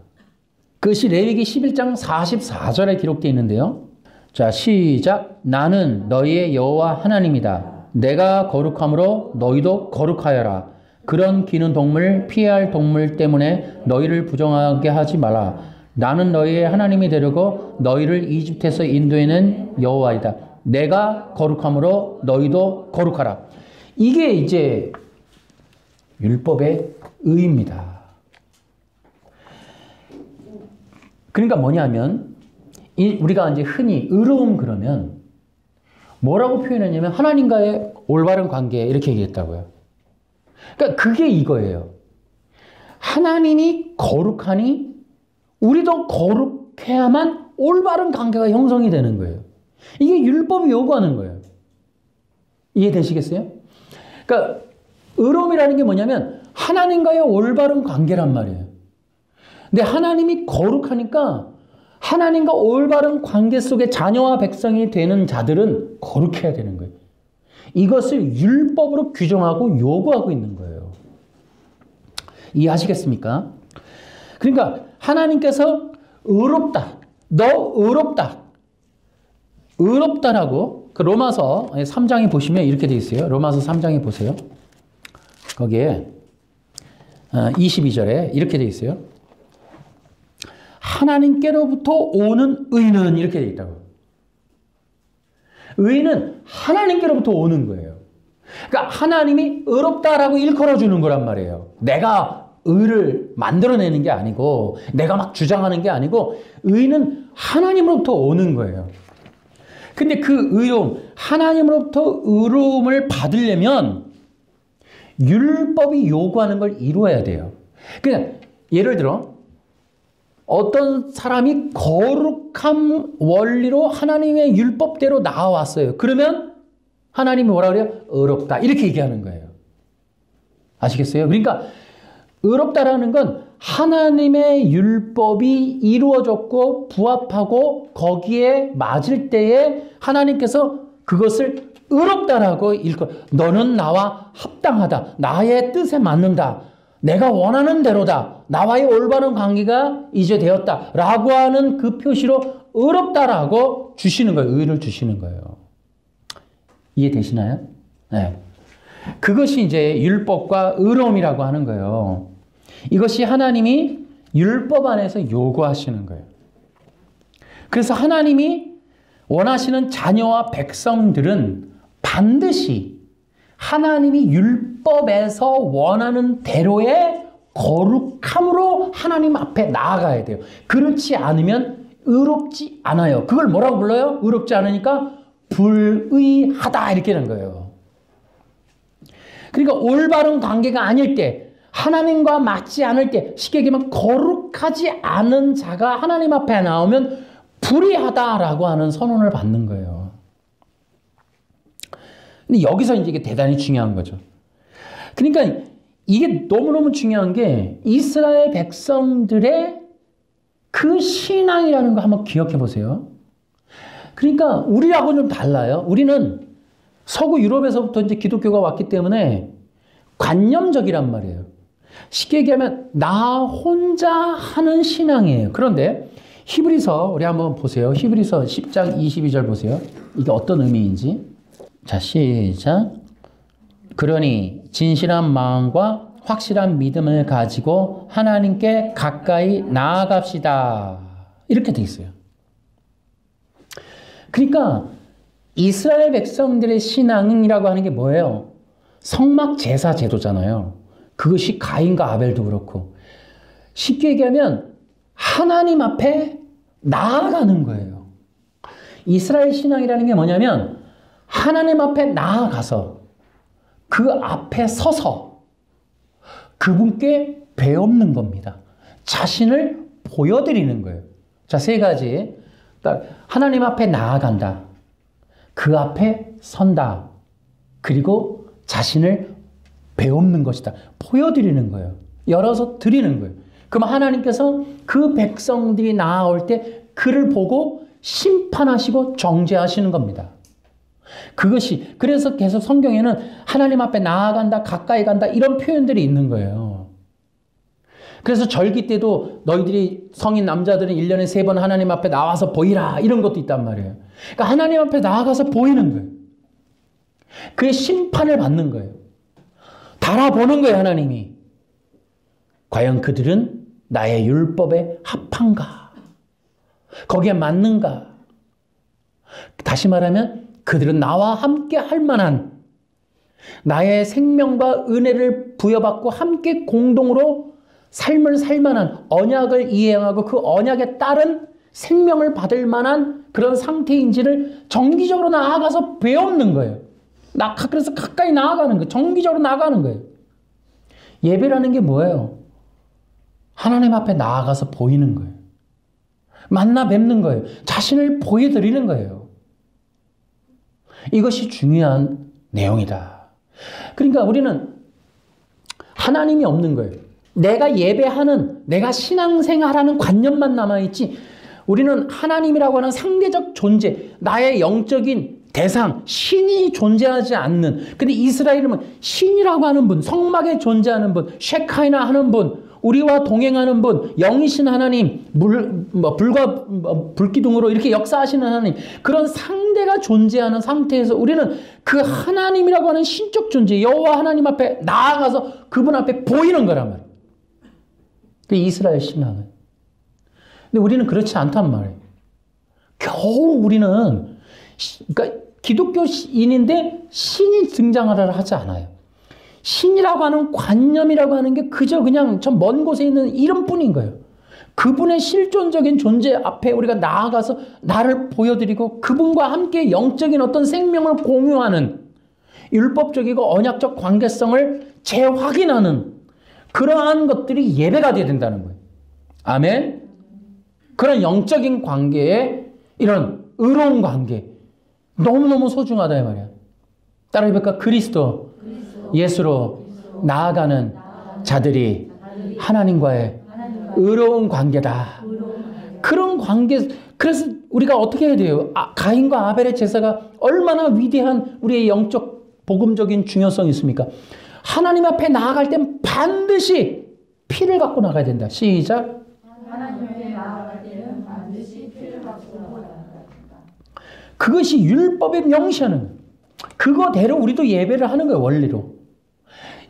그것이 레위기 11장 44절에 기록되어 있는데요. 자, 시작. 나는 너희의 여호와 하나님이다. 내가 거룩함으로 너희도 거룩하여라. 그런 기는 동물, 피해야 할 동물 때문에 너희를 부정하게 하지 마라. 나는 너희의 하나님이 되려고 너희를 이집트에서 인도해낸 여호와이다. 내가 거룩함으로 너희도 거룩하라. 이게 이제 율법의 의입니다. 그러니까 뭐냐면 우리가 이제 흔히 의로움 그러면 뭐라고 표현했냐면 하나님과의 올바른 관계 이렇게 얘기했다고요. 그러니까 그게 이거예요. 하나님이 거룩하니 우리도 거룩해야만 올바른 관계가 형성이 되는 거예요. 이게 율법이 요구하는 거예요. 이해되시겠어요? 그러니까 의로움이라는 게 뭐냐면 하나님과의 올바른 관계란 말이에요. 근데 하나님이 거룩하니까 하나님과 올바른 관계 속에 자녀와 백성이 되는 자들은 거룩해야 되는 거예요. 이것을 율법으로 규정하고 요구하고 있는 거예요. 이해하시겠습니까? 그러니까 하나님께서 의롭다, 너 의롭다, 의롭다라고 그 로마서 3장에 보시면 이렇게 되어 있어요. 로마서 3장에 보세요. 거기에 22절에 이렇게 되어 있어요. 하나님께로부터 오는 의는 이렇게 되어 있다고. 의는 하나님께로부터 오는 거예요. 그러니까 하나님이 의롭다라고 일컬어 주는 거란 말이에요. 내가 의를 만들어내는 게 아니고 내가 막 주장하는 게 아니고 의는 하나님으로부터 오는 거예요. 근데 그 의로움, 하나님으로부터 의로움을 받으려면 율법이 요구하는 걸 이루어야 돼요. 그냥 예를 들어 어떤 사람이 거룩한 원리로 하나님의 율법대로 나와왔어요. 그러면 하나님이 뭐라 그래요? 의롭다. 이렇게 얘기하는 거예요. 아시겠어요? 그러니까 의롭다라는 건 하나님의 율법이 이루어졌고 부합하고 거기에 맞을 때에 하나님께서 그것을 의롭다라고 일컬어. 너는 나와 합당하다. 나의 뜻에 맞는다. 내가 원하는 대로다. 나와의 올바른 관계가 이제 되었다. 라고 하는 그 표시로 의롭다라고 주시는 거예요. 의를 주시는 거예요. 이해되시나요? 네. 그것이 이제 율법과 의로움이라고 하는 거예요. 이것이 하나님이 율법 안에서 요구하시는 거예요. 그래서 하나님이 원하시는 자녀와 백성들은 반드시 하나님이 율법에서 원하는 대로의 거룩함으로 하나님 앞에 나아가야 돼요. 그렇지 않으면 의롭지 않아요. 그걸 뭐라고 불러요? 의롭지 않으니까 불의하다 이렇게 하는 거예요. 그러니까 올바른 관계가 아닐 때, 하나님과 맞지 않을 때, 쉽게 얘기하면 거룩하지 않은 자가 하나님 앞에 나오면 불의하다라고 하는 선언을 받는 거예요. 근데 여기서 이제 이게 대단히 중요한 거죠. 그러니까 이게 너무너무 중요한 게 이스라엘 백성들의 그 신앙이라는 거 한번 기억해 보세요. 그러니까 우리하고는 좀 달라요. 우리는 서구 유럽에서부터 이제 기독교가 왔기 때문에 관념적이란 말이에요. 쉽게 얘기하면 나 혼자 하는 신앙이에요. 그런데 히브리서 우리 한번 보세요. 히브리서 10장 22절 보세요. 이게 어떤 의미인지. 자, 시작. 그러니 진실한 마음과 확실한 믿음을 가지고 하나님께 가까이 나아갑시다. 이렇게 돼 있어요. 그러니까 이스라엘 백성들의 신앙이라고 하는 게 뭐예요? 성막 제사 제도잖아요. 그것이 가인과 아벨도 그렇고 쉽게 얘기하면 하나님 앞에 나아가는 거예요. 이스라엘 신앙이라는 게 뭐냐면 하나님 앞에 나아가서 그 앞에 서서 그분께 배엎는 겁니다. 자신을 보여드리는 거예요. 자, 세 가지. 하나님 앞에 나아간다. 그 앞에 선다. 그리고 자신을 배엎는 것이다. 보여드리는 거예요. 열어서 드리는 거예요. 그럼 하나님께서 그 백성들이 나아올 때 그를 보고 심판하시고 정죄하시는 겁니다. 그것이 그래서 계속 성경에는 하나님 앞에 나아간다, 가까이 간다 이런 표현들이 있는 거예요. 그래서 절기 때도 너희들이 성인 남자들은 1년에 3번 하나님 앞에 나와서 보이라 이런 것도 있단 말이에요. 그러니까 하나님 앞에 나아가서 보이는 거예요. 그의 심판을 받는 거예요. 달아보는 거예요, 하나님이. 과연 그들은 나의 율법에 합한가? 거기에 맞는가? 다시 말하면 그들은 나와 함께 할 만한 나의 생명과 은혜를 부여받고 함께 공동으로 삶을 살 만한 언약을 이행하고 그 언약에 따른 생명을 받을 만한 그런 상태인지를 정기적으로 나아가서 배우는 거예요. 그래서 가까이 나아가는 거예요. 정기적으로 나아가는 거예요. 예배라는 게 뭐예요? 하나님 앞에 나아가서 보이는 거예요. 만나 뵙는 거예요. 자신을 보여드리는 거예요. 이것이 중요한 내용이다. 그러니까 우리는 하나님이 없는 거예요. 내가 예배하는, 내가 신앙생활하는 관념만 남아있지, 우리는 하나님이라고 하는 상대적 존재, 나의 영적인 대상, 신이 존재하지 않는, 근데 이스라엘은 신이라고 하는 분, 성막에 존재하는 분, 셰카이나 하는 분, 우리와 동행하는 분, 영이신 하나님, 불과 불기둥으로 이렇게 역사하시는 하나님, 그런 상대가 존재하는 상태에서 우리는 그 하나님이라고 하는 신적 존재, 여호와 하나님 앞에 나아가서 그분 앞에 보이는 거란 말이에요. 그 이스라엘 신앙은. 근데 우리는 그렇지 않단 말이에요. 겨우 우리는, 그러니까 기독교인인데 신이 등장하라 하지 않아요. 신이라고 하는 관념이라고 하는 게 그저 그냥 저 먼 곳에 있는 이름뿐인 거예요. 그분의 실존적인 존재 앞에 우리가 나아가서 나를 보여드리고 그분과 함께 영적인 어떤 생명을 공유하는 율법적이고 언약적 관계성을 재확인하는 그러한 것들이 예배가 되어야 된다는 거예요. 아멘? 그런 영적인 관계에 이런 의로운 관계 너무너무 소중하다 이 말이야. 따라해볼까? 그리스도 예수로 나아가는 자들이 하나님과의 의로운 관계다. 그런 관계, 그래서 우리가 어떻게 해야 돼요? 가인과 아벨의 제사가 얼마나 위대한 우리의 영적 복음적인 중요성이 있습니까? 하나님 앞에 나아갈 땐 반드시 피를 갖고 나가야 된다. 시작. 하나님 앞에 나아갈 때는 반드시 피를 갖고 나가야 된다. 그것이 율법의 명시하는 거예요. 그거대로 우리도 예배를 하는 거예요. 원리로.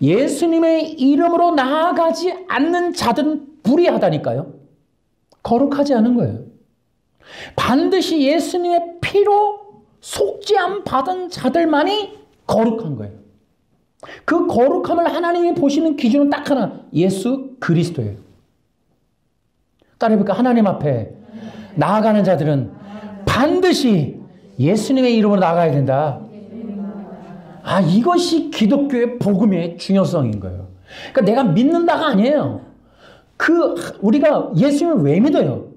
예수님의 이름으로 나아가지 않는 자들은 불의하다니까요. 거룩하지 않은 거예요. 반드시 예수님의 피로 속죄함 받은 자들만이 거룩한 거예요. 그 거룩함을 하나님이 보시는 기준은 딱 하나, 예수 그리스도예요. 따라해볼까? 하나님 앞에 나아가는 자들은 반드시 예수님의 이름으로 나가야 된다. 이것이 기독교의 복음의 중요성인 거예요. 그러니까 내가 믿는다가 아니에요. 우리가 예수님을 왜 믿어요?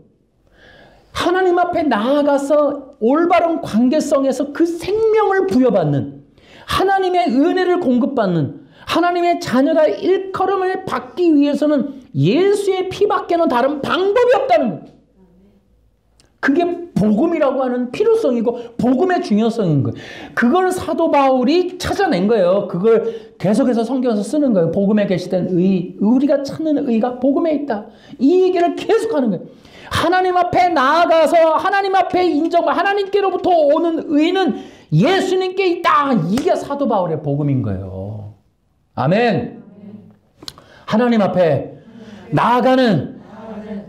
하나님 앞에 나아가서 올바른 관계성에서 그 생명을 부여받는, 하나님의 은혜를 공급받는, 하나님의 자녀가 일컬음을 받기 위해서는 예수의 피밖에는 다른 방법이 없다는 거예요. 그게 복음이라고 하는 필요성이고 복음의 중요성인 거예요. 그걸 사도 바울이 찾아낸 거예요. 그걸 계속해서 성경에서 쓰는 거예요. 복음에 계시된 의, 우리가 찾는 의가 복음에 있다. 이 얘기를 계속하는 거예요. 하나님 앞에 나아가서 하나님 앞에 인정과 하나님께로부터 오는 의는 예수님께 있다. 이게 사도 바울의 복음인 거예요. 아멘. 하나님 앞에 나아가는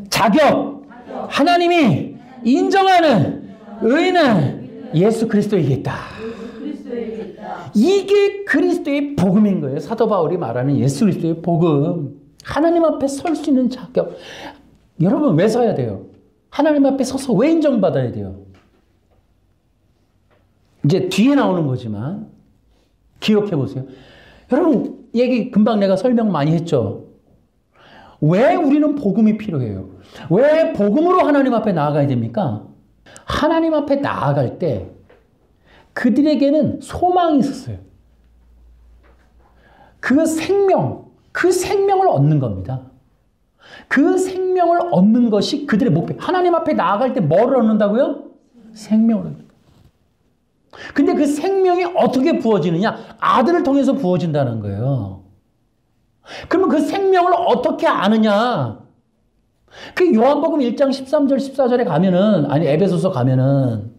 자격, 하나님이 인정하는 의는 예수 그리스도에게 있다. 이게 그리스도의 복음인 거예요. 사도 바울이 말하는 예수 그리스도의 복음. 하나님 앞에 설 수 있는 자격. 여러분 왜 서야 돼요? 하나님 앞에 서서 왜 인정받아야 돼요? 이제 뒤에 나오는 거지만 기억해 보세요. 여러분 얘기 금방 내가 설명 많이 했죠. 왜 우리는 복음이 필요해요? 왜 복음으로 하나님 앞에 나아가야 됩니까? 하나님 앞에 나아갈 때 그들에게는 소망이 있었어요. 그 생명을 얻는 겁니다. 그 생명을 얻는 것이 그들의 목표. 하나님 앞에 나아갈 때 뭐를 얻는다고요? 생명을 얻는다. 근데 그 생명이 어떻게 부어지느냐? 아들을 통해서 부어진다는 거예요. 그러면 그 생명을 어떻게 아느냐? 그 요한복음 1장 13절 14절에 가면은, 아니 에베소서 가면은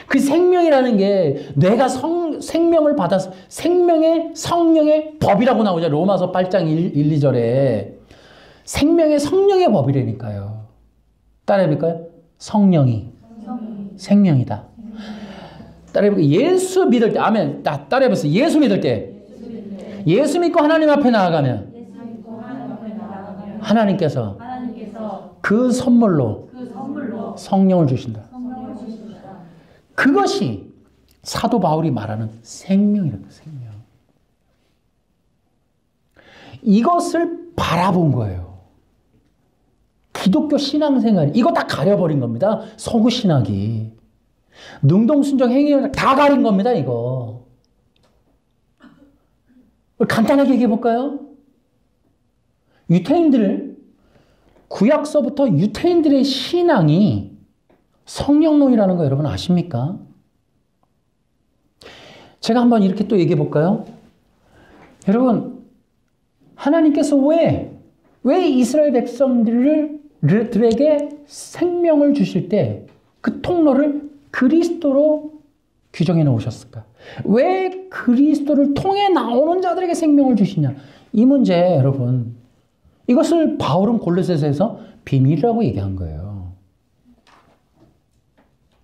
그 생명이라는 게 내가 생명을 받아서 생명의 성령의 법이라고 나오죠. 로마서 8장 1, 2절에 생명의 성령의 법이라니까요. 따라해볼까요? 성령이 생명이다. 따라해볼까요? 예수 믿을 때, 아멘. 따라해보세요. 예수 믿을 때, 예수 믿고 하나님 앞에 나아가면 하나님께서 그 선물로 성령을 주신다. 그것이 사도 바울이 말하는 생명이랍니다. 생명. 이것을 바라본 거예요. 기독교 신앙생활 이거 다 가려버린 겁니다. 서구 신학이. 능동순종 행위를 다 가린 겁니다. 이거. 간단하게 얘기해 볼까요? 유태인들 구약서부터 유태인들의 신앙이 성령론이라는 거 여러분 아십니까? 제가 한번 이렇게 또 얘기해 볼까요? 여러분 하나님께서 왜 이스라엘 백성들에게 생명을 주실 때 그 통로를 그리스도로 규정해 놓으셨을까? 왜 그리스도를 통해 나오는 자들에게 생명을 주시냐? 이 문제 여러분 이것을 바울은 골로새서에서 비밀이라고 얘기한 거예요.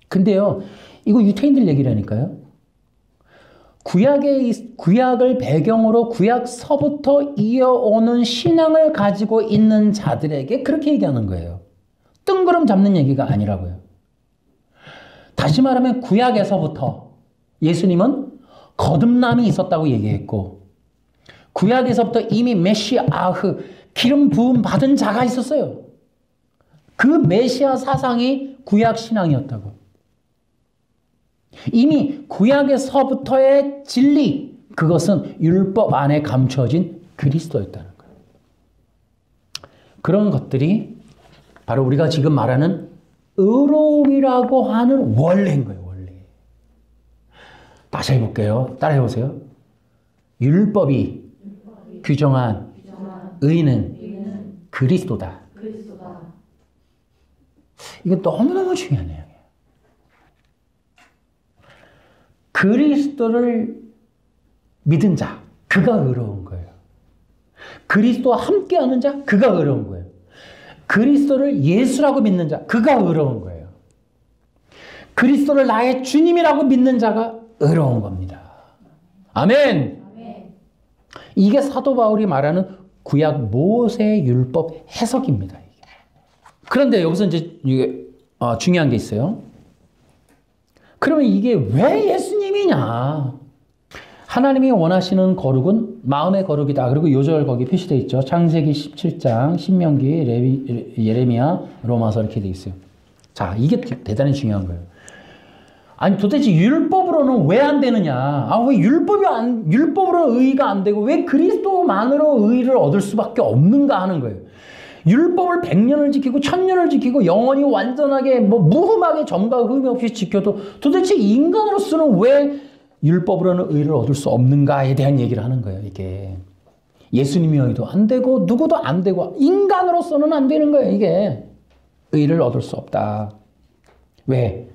근데요 이거 유태인들 얘기라니까요. 구약을 배경으로 구약서부터 이어오는 신앙을 가지고 있는 자들에게 그렇게 얘기하는 거예요. 뜬구름 잡는 얘기가 아니라고요. 다시 말하면 구약에서부터 예수님은 거듭남이 있었다고 얘기했고 구약에서부터 이미 메시아흐 기름 부음 받은 자가 있었어요. 그 메시아 사상이 구약 신앙이었다고. 이미 구약에서부터의 진리 그것은 율법 안에 감춰진 그리스도였다는 거예요. 그런 것들이 바로 우리가 지금 말하는 의로움이라고 하는 원리인 거예요. 원리. 다시 해볼게요. 따라해보세요. 율법이 규정한 의는 그리스도다. 이건 너무너무 중요한 내용이에요. 그리스도를 믿은 자, 그가 의로운 거예요. 그리스도와 함께하는 자, 그가 의로운 거예요. 그리스도를 예수라고 믿는 자, 그가 의로운 거예요. 그리스도를 나의 주님이라고 믿는 자가 의로운 겁니다. 아멘! 이게 사도 바울이 말하는 구약 모세 율법 해석입니다. 그런데 여기서 이제 이게 중요한 게 있어요. 그러면 이게 왜 예수님이냐? 하나님이 원하시는 거룩은 마음의 거룩이다. 그리고 요절 거기 표시되어 있죠. 창세기 17장, 신명기, 예레미야, 로마서 이렇게 되어 있어요. 자, 이게 대단히 중요한 거예요. 아니 도대체 율법으로는 왜 안 되느냐? 왜 율법으로는 의가 안 되고 왜 그리스도만으로 의를 얻을 수밖에 없는가 하는 거예요. 율법을 100년을 지키고 1000년을 지키고 영원히 완전하게 무흠하게 점과 흠이 없이 지켜도 도대체 인간으로서는 왜 율법으로는 의를 얻을 수 없는가에 대한 얘기를 하는 거예요. 이게 예수님이어도 안 되고 누구도 안 되고 인간으로서는 안 되는 거예요. 이게 의를 얻을 수 없다. 왜?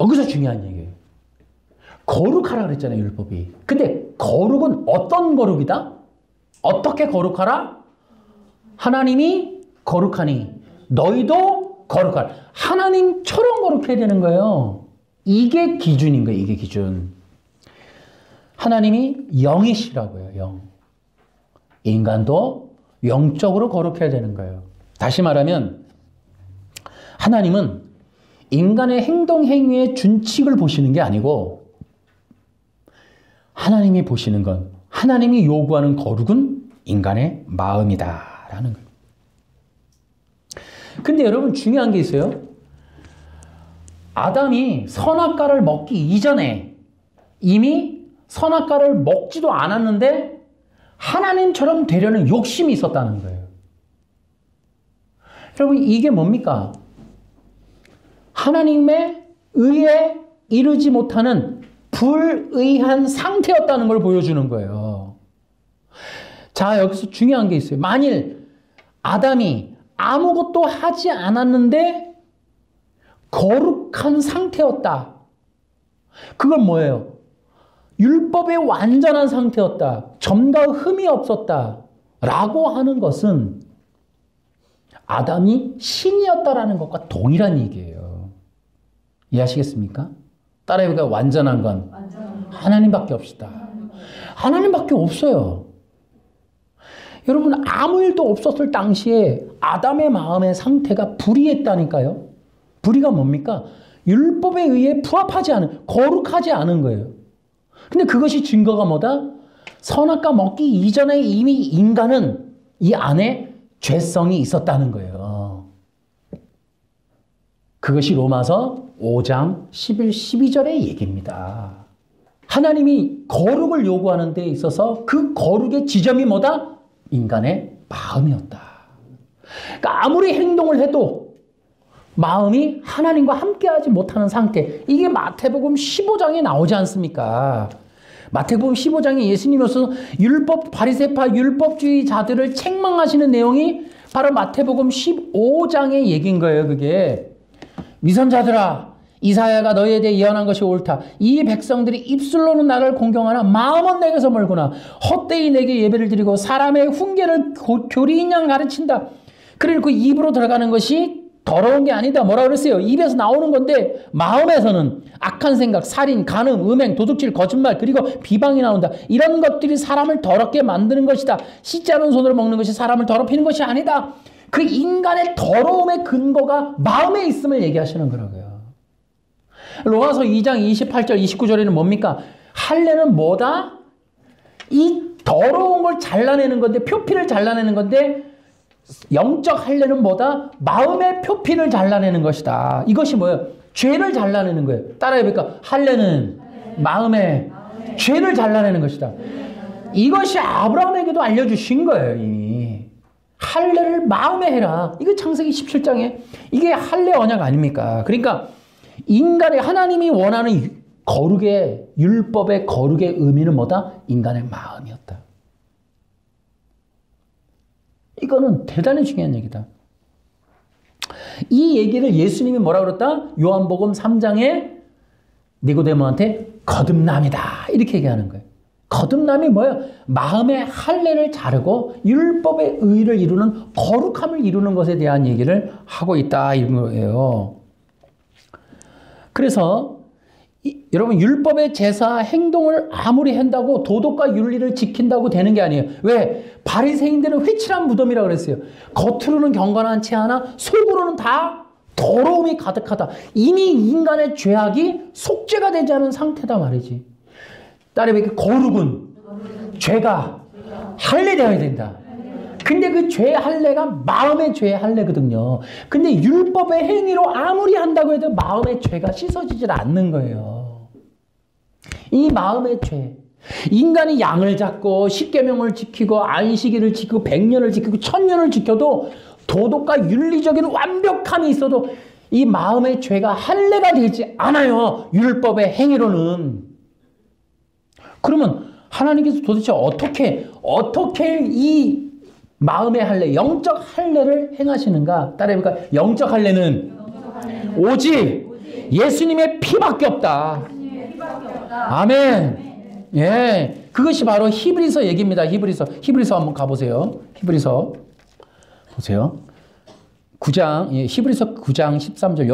여기서 중요한 얘기예요. 거룩하라 그랬잖아요. 율법이. 근데 거룩은 어떤 거룩이다? 어떻게 거룩하라? 하나님이 거룩하니 너희도 거룩하라. 하나님처럼 거룩해야 되는 거예요. 이게 기준인 거예요. 이게 기준. 하나님이 영이시라고요. 영. 인간도 영적으로 거룩해야 되는 거예요. 다시 말하면 하나님은 인간의 행동 행위의 준칙을 보시는 게 아니고 하나님이 보시는 건 하나님이 요구하는 거룩은 인간의 마음이다라는 거예요. 근데 여러분 중요한 게 있어요. 아담이 선악과를 먹기 이전에 이미 선악과를 먹지도 않았는데 하나님처럼 되려는 욕심이 있었다는 거예요. 여러분 이게 뭡니까? 하나님의 의에 이르지 못하는 불의한 상태였다는 걸 보여주는 거예요. 자, 여기서 중요한 게 있어요. 만일 아담이 아무것도 하지 않았는데 거룩한 상태였다. 그건 뭐예요? 율법의 완전한 상태였다. 점과 흠이 없었다. 라고 하는 것은 아담이 신이었다라는 것과 동일한 얘기예요. 이해하시겠습니까? 따라해보니까 완전한 건 하나님밖에 없다. 하나님밖에 없어요. 여러분 아무 일도 없었을 당시에 아담의 마음의 상태가 불의했다니까요. 불의가 뭡니까? 율법에 의해 부합하지 않은, 거룩하지 않은 거예요. 근데 그것이 증거가 뭐다? 선악과 먹기 이전에 이미 인간은 이 안에 죄성이 있었다는 거예요. 그것이 로마서 5장 11, 12절의 얘기입니다. 하나님이 거룩을 요구하는 데 있어서 그 거룩의 지점이 뭐다? 인간의 마음이었다. 그러니까 아무리 행동을 해도 마음이 하나님과 함께하지 못하는 상태. 이게 마태복음 15장에 나오지 않습니까? 마태복음 15장에 예수님으로서 율법 바리새파 율법주의자들을 책망하시는 내용이 바로 마태복음 15장의 얘기인 거예요. 그게 위선자들아, 이사야가 너희에 대해 예언한 것이 옳다. 이 백성들이 입술로는 나를 공경하나 마음은 내게서 멀구나. 헛되이 내게 예배를 드리고 사람의 훈계를 교리인 양 가르친다. 그리고 그 입으로 들어가는 것이 더러운 게 아니다. 뭐라 그랬어요? 입에서 나오는 건데 마음에서는 악한 생각, 살인, 간음, 음행, 도둑질, 거짓말, 그리고 비방이 나온다. 이런 것들이 사람을 더럽게 만드는 것이다. 씻지 않은 손으로 먹는 것이 사람을 더럽히는 것이 아니다. 그 인간의 더러움의 근거가 마음에 있음을 얘기하시는 거라고요. 로마서 2장 28절 29절에는 뭡니까? 할례는 뭐다? 이 더러운 걸 잘라내는 건데, 표피를 잘라내는 건데, 영적 할례는 뭐다? 마음의 표피를 잘라내는 것이다. 이것이 뭐예요? 죄를 잘라내는 거예요. 따라해볼까? 할례는 마음의 죄를 잘라내는 것이다. 이것이 아브라함에게도 알려주신 거예요. 이미 할례를 마음에 해라. 이거 창세기 17장에 이게 할례 언약 아닙니까? 그러니까 인간의, 하나님이 원하는 거룩의, 율법의 거룩의 의미는 뭐다? 인간의 마음이었다. 이거는 대단히 중요한 얘기다. 이 얘기를 예수님이 뭐라고 그랬다? 요한복음 3장에 니고데모한테 거듭남이다. 이렇게 얘기하는 거예요. 거듭남이 뭐예요? 마음의 할례를 자르고 율법의 의를 이루는, 거룩함을 이루는 것에 대한 얘기를 하고 있다. 이런 거예요. 그래서 여러분, 율법의 제사 행동을 아무리 한다고 도덕과 윤리를 지킨다고 되는 게 아니에요. 왜? 바리새인들은 회칠한 무덤이라고 그랬어요. 겉으로는 경건한 채 하나 속으로는 다 더러움이 가득하다. 이미 인간의 죄악이 속죄가 되지 않은 상태다 말이지. 따르면 거룩은 죄가 할례되어야 된다. 근데 그 죄의 할례가 마음의 죄의 할례거든요. 근데 율법의 행위로 아무리 한다고 해도 마음의 죄가 씻어지질 않는 거예요. 이 마음의 죄. 인간이 양을 잡고 십계명을 지키고 안식일을 지키고 100년을 지키고 1000년을 지켜도 도덕과 윤리적인 완벽함이 있어도 이 마음의 죄가 할례가 되지 않아요. 율법의 행위로는. 그러면 하나님께서 도대체 어떻게 이 마음의 할례, 영적 할례를 행하시는가? 따라해볼까? 영적 할례는 오직 예수님의 피밖에 없다. 아멘. 예, 그것이 바로 히브리서 얘기입니다. 히브리서 한번 가보세요. 히브리서 보세요. 9장, 히브리서 9장 13절.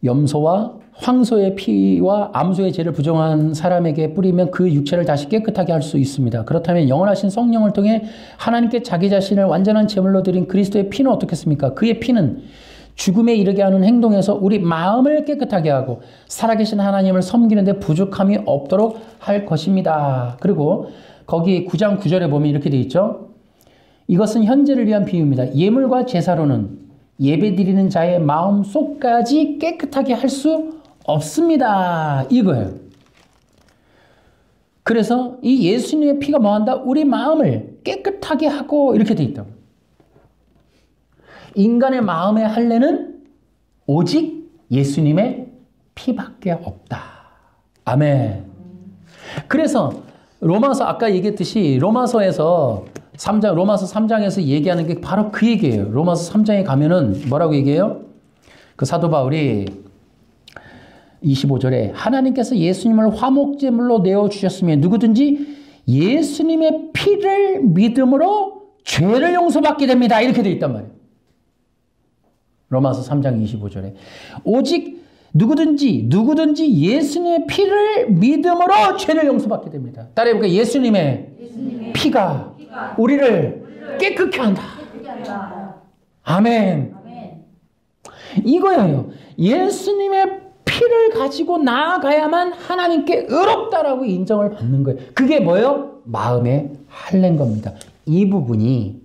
염소와 황소의 피와 암소의 죄를 부정한 사람에게 뿌리면 그 육체를 다시 깨끗하게 할 수 있습니다. 그렇다면 영원하신 성령을 통해 하나님께 자기 자신을 완전한 제물로 드린 그리스도의 피는 어떻겠습니까? 그의 피는 죽음에 이르게 하는 행동에서 우리 마음을 깨끗하게 하고 살아계신 하나님을 섬기는 데 부족함이 없도록 할 것입니다. 그리고 거기 9장 9절에 보면 이렇게 되어 있죠. 이것은 현재를 위한 비유입니다. 예물과 제사로는 예배드리는 자의 마음속까지 깨끗하게 할 수 없습니다. 이거예요. 그래서 이 예수님의 피가 뭐한다? 우리 마음을 깨끗하게 하고 이렇게 돼 있다고. 인간의 마음의 할례는 오직 예수님의 피밖에 없다. 아멘. 그래서 로마서 아까 얘기했듯이 로마서 3장에서 얘기하는 게 바로 그 얘기예요. 로마서 3장에 가면은 뭐라고 얘기해요? 그 사도 바울이 25절에 하나님께서 예수님을 화목제물로 내어주셨으면 누구든지 예수님의 피를 믿음으로 죄를 용서받게 됩니다. 이렇게 되어 있단 말이에요. 로마서 3장 25절에 오직 누구든지 예수님의 피를 믿음으로 죄를 용서받게 됩니다. 따라해볼까요? 예수님의 피가 우리를 깨끗게 한다. 아멘. 이거예요. 예수님의 피를 가지고 나아가야만 하나님께 의롭다라고 인정을 받는 거예요. 그게 뭐예요? 마음의 할례인 겁니다. 이 부분이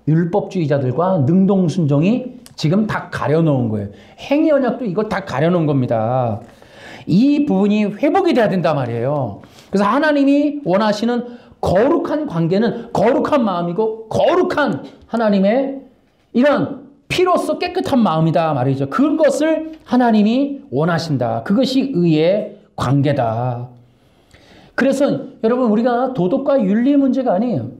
율법주의자들과 능동순종이 지금 다 가려놓은 거예요. 행위언약도 이걸 다 가려놓은 겁니다. 이 부분이 회복이 돼야 된단 말이에요. 그래서 하나님이 원하시는 거룩한 관계는 거룩한 마음이고 거룩한 하나님의 이런 피로써 깨끗한 마음이다 말이죠. 그것을 하나님이 원하신다. 그것이 의의 관계다. 그래서 여러분 우리가 도덕과 윤리의 문제가 아니에요.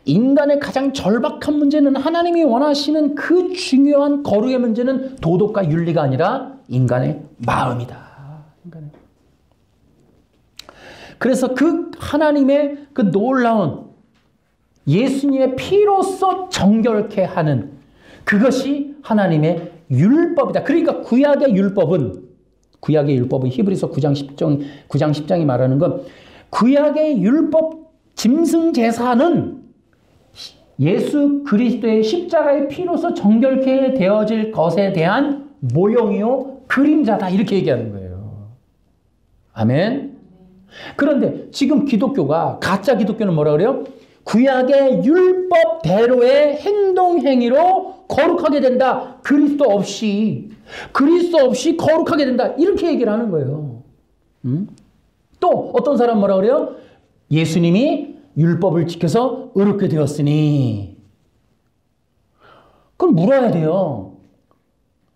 인간의 가장 절박한 문제는 하나님이 원하시는 그 중요한 거룩의 문제는 도덕과 윤리가 아니라 인간의 마음이다. 그래서 그 하나님의 그 놀라운 예수님의 피로써 정결케 하는 그것이 하나님의 율법이다. 그러니까 구약의 율법은 히브리서 9장 10장이 말하는 건 구약의 율법 짐승 제사는 예수 그리스도의 십자가의 피로서 정결케 되어질 것에 대한 모형이요 그림자다 이렇게 얘기하는 거예요. 아멘. 그런데 지금 기독교가 가짜 기독교는 뭐라 그래요? 구약의 율법대로의 행동 행위로 거룩하게 된다. 그리스도 없이 거룩하게 된다. 이렇게 얘기를 하는 거예요. 또 어떤 사람 뭐라 그래요? 예수님이 율법을 지켜서 의롭게 되었으니. 그럼 물어야 돼요.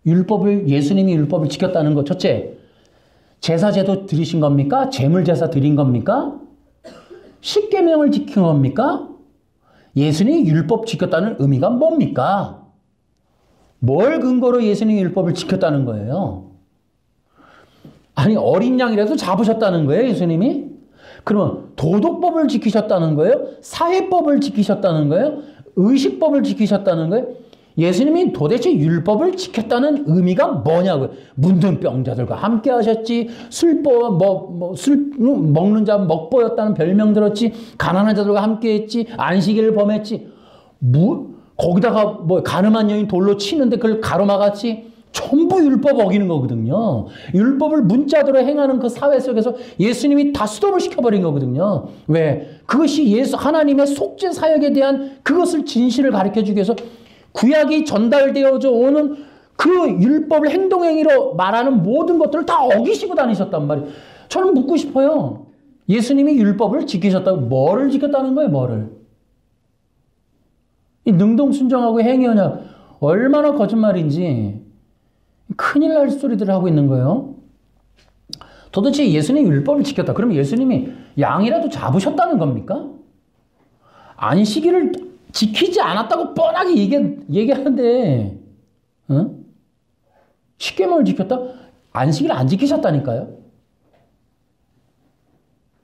예수님이 율법을 지켰다는 것. 첫째, 제사제도 드리신 겁니까? 제물제사 드린 겁니까? 십계명을 지킨 겁니까? 예수님이 율법 지켰다는 의미가 뭡니까? 뭘 근거로 예수님이 율법을 지켰다는 거예요? 아니 어린 양이라도 잡으셨다는 거예요, 예수님이? 그러면 도덕법을 지키셨다는 거예요? 사회법을 지키셨다는 거예요? 의식법을 지키셨다는 거예요? 예수님이 도대체 율법을 지켰다는 의미가 뭐냐고요? 문둥병자들과 함께 하셨지, 술 먹는 자 먹보였다는 별명 들었지, 가난한 자들과 함께 했지, 안식일을 범했지, 거기다가 가늠한 여인 돌로 치는데 그걸 가로막았지, 전부 율법 어기는 거거든요. 율법을 문자대로 행하는 그 사회 속에서 예수님이 다 스톱을 시켜버린 거거든요. 왜? 그것이 하나님의 속죄 사역에 대한 그것을 진실을 가르쳐주기 위해서 구약이 전달되어져 오는 그 율법을 행동행위로 말하는 모든 것들을 다 어기시고 다니셨단 말이에요. 저는 묻고 싶어요. 예수님이 율법을 지키셨다고 뭐를 지켰다는 거예요? 뭐를? 이 능동순종하고 행위언약 얼마나 거짓말인지 큰일 날 소리들을 하고 있는 거예요. 도대체 예수님이 율법을 지켰다. 그럼 예수님이 양이라도 잡으셨다는 겁니까? 안식일을 지키지 않았다고 뻔하게 얘기하는데, 십계명을 지켰다? 안식일 안 지키셨다니까요.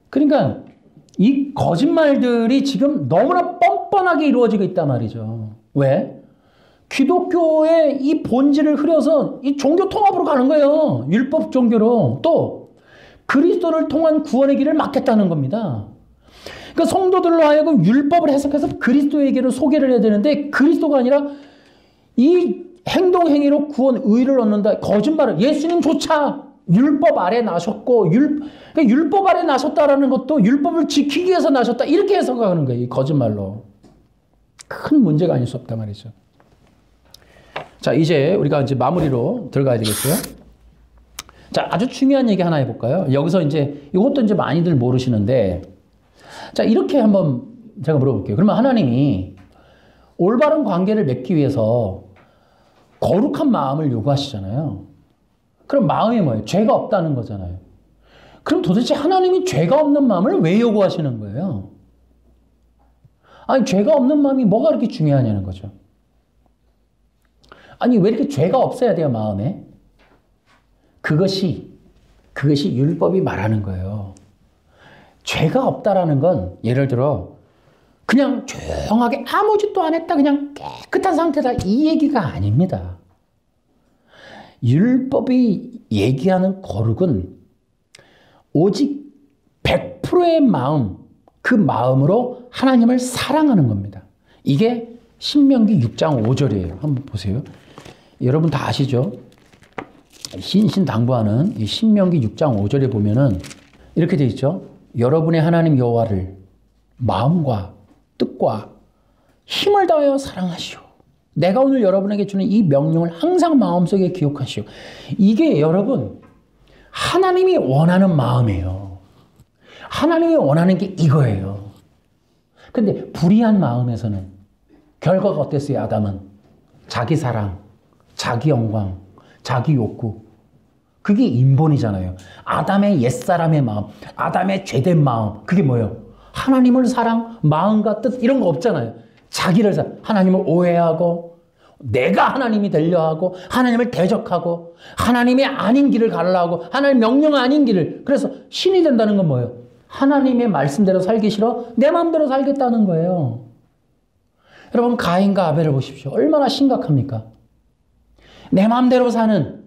그러니까 이 거짓말들이 지금 너무나 뻔뻔하게 이루어지고 있단 말이죠. 왜? 기독교의 이 본질을 흐려서 이 종교 통합으로 가는 거예요. 율법 종교로. 또 그리스도를 통한 구원의 길을 막겠다는 겁니다. 그러니까 성도들로 하여금 율법을 해석해서 그리스도에게로 소개를 해야 되는데 그리스도가 아니라 이 행동 행위로 구원 의를 얻는다. 거짓말을. 예수님조차 율법 아래 나셨고 그러니까 율법 아래 나셨다라는 것도 율법을 지키기 위해서 나셨다. 이렇게 해석하는 거예요. 이 거짓말로. 큰 문제가 아닐 수 없다 말이죠. 자, 이제 우리가 이제 마무리로 들어가야 되겠어요. 자, 아주 중요한 얘기 하나 해볼까요? 여기서 이제 이것도 이제 많이들 모르시는데, 자, 이렇게 한번 제가 물어볼게요. 그러면 하나님이 올바른 관계를 맺기 위해서 거룩한 마음을 요구하시잖아요. 그럼 마음이 뭐예요? 죄가 없다는 거잖아요. 그럼 도대체 하나님이 죄가 없는 마음을 왜 요구하시는 거예요? 아니, 죄가 없는 마음이 뭐가 그렇게 중요하냐는 거죠. 아니, 왜 이렇게 죄가 없어야 돼요, 마음에? 그것이 율법이 말하는 거예요. 죄가 없다라는 건 예를 들어 그냥 조용하게 아무 짓도 안 했다, 그냥 깨끗한 상태다, 이 얘기가 아닙니다. 율법이 얘기하는 거룩은 오직 100%의 마음, 그 마음으로 하나님을 사랑하는 겁니다. 이게 신명기 6장 5절이에요. 한번 보세요. 여러분 다 아시죠? 신신당부하는 이 신명기 6장 5절에 보면은 이렇게 되어 있죠. 여러분의 하나님 여호와를 마음과 뜻과 힘을 다하여 사랑하시오. 내가 오늘 여러분에게 주는 이 명령을 항상 마음속에 기억하시오. 이게 여러분 하나님이 원하는 마음이에요. 하나님이 원하는 게 이거예요. 근데 불의한 마음에서는 결과가 어땠어요? 아담은 자기 사랑, 자기 영광, 자기 욕구. 그게 인본이잖아요. 아담의 옛사람의 마음, 아담의 죄된 마음. 그게 뭐예요? 하나님을 사랑, 마음과 뜻 이런 거 없잖아요. 자기를 하나님을 오해하고 내가 하나님이 되려 하고 하나님을 대적하고 하나님의 아닌 길을 가려고 하나님 명령 아닌 길을. 그래서 신이 된다는 건 뭐예요? 하나님의 말씀대로 살기 싫어 내 마음대로 살겠다는 거예요. 여러분 가인과 아벨을 보십시오. 얼마나 심각합니까? 내 마음대로 사는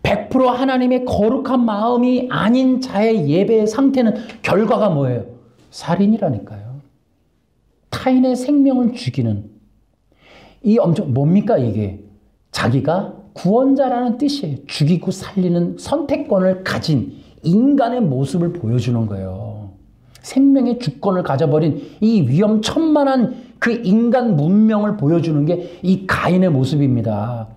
100% 하나님의 거룩한 마음이 아닌 자의 예배의 상태는 결과가 뭐예요? 살인이라니까요. 타인의 생명을 죽이는 이 엄청 뭡니까 이게? 자기가 구원자라는 뜻이에요. 죽이고 살리는 선택권을 가진 인간의 모습을 보여주는 거예요. 생명의 주권을 가져버린 이 위험천만한 그 인간 문명을 보여주는 게 이 가인의 모습입니다.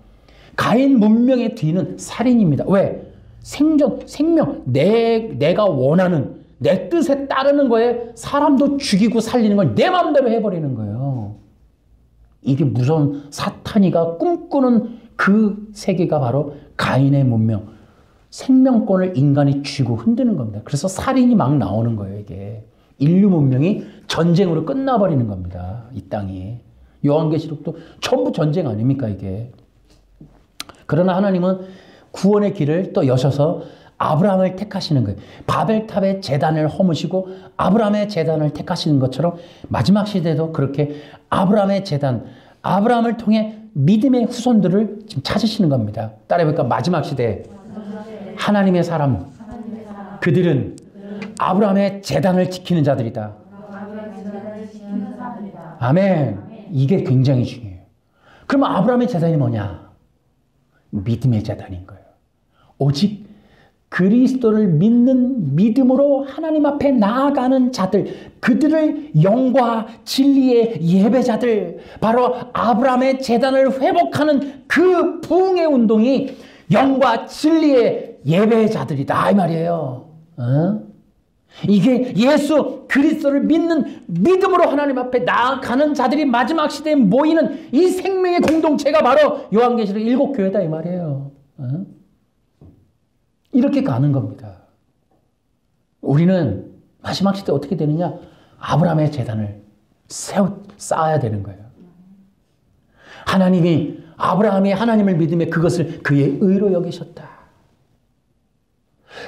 가인 문명의 뒤는 살인입니다. 왜? 생명, 내가 원하는 내 뜻에 따르는 거에 사람도 죽이고 살리는 걸 내 마음대로 해버리는 거예요. 이게 무서운 사탄이가 꿈꾸는 그 세계가 바로 가인의 문명. 생명권을 인간이 쥐고 흔드는 겁니다. 그래서 살인이 막 나오는 거예요, 이게. 인류 문명이 전쟁으로 끝나버리는 겁니다, 이 땅이. 요한계시록도 전부 전쟁 아닙니까, 이게. 그러나 하나님은 구원의 길을 또 여셔서 아브라함을 택하시는 거예요. 바벨탑의 제단을 허무시고 아브라함의 제단을 택하시는 것처럼 마지막 시대도 그렇게 아브라함의 제단, 아브라함을 통해 믿음의 후손들을 지금 찾으시는 겁니다. 따라해볼까? 마지막 시대 하나님의 사람, 그들은 아브라함의 제단을 지키는 자들이다. 아멘. 이게 굉장히 중요해요. 그러면 아브라함의 제단이 뭐냐? 믿음의 제단인 거예요. 오직 그리스도를 믿는 믿음으로 하나님 앞에 나아가는 자들, 그들을 영과 진리의 예배자들, 바로 아브라함의 제단을 회복하는 그 부흥의 운동이 영과 진리의 예배자들이다 이 말이에요. 이게 예수 그리스도를 믿는 믿음으로 하나님 앞에 나아가는 자들이 마지막 시대에 모이는 이 생명의 공동체가 바로 요한계시록 7교회다 이 말이에요. 이렇게 가는 겁니다. 우리는 마지막 시대 어떻게 되느냐? 아브라함의 제단을 쌓아야 되는 거예요. 아브라함이 하나님을 믿음에 그것을 그의 의로 여기셨다.